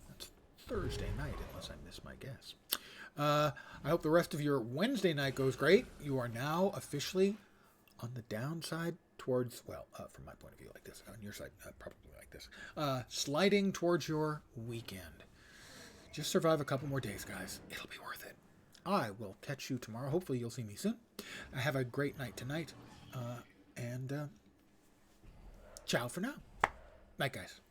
That's Thursday night, unless I miss my guess. I hope the rest of your Wednesday night goes great. You are now officially on the downside towards, well, from my point of view like this, on your side, probably like this, sliding towards your weekend. Just survive a couple more days, guys. It'll be worth it. I will catch you tomorrow. Hopefully you'll see me soon. Have a great night tonight. And ciao for now. Night, guys.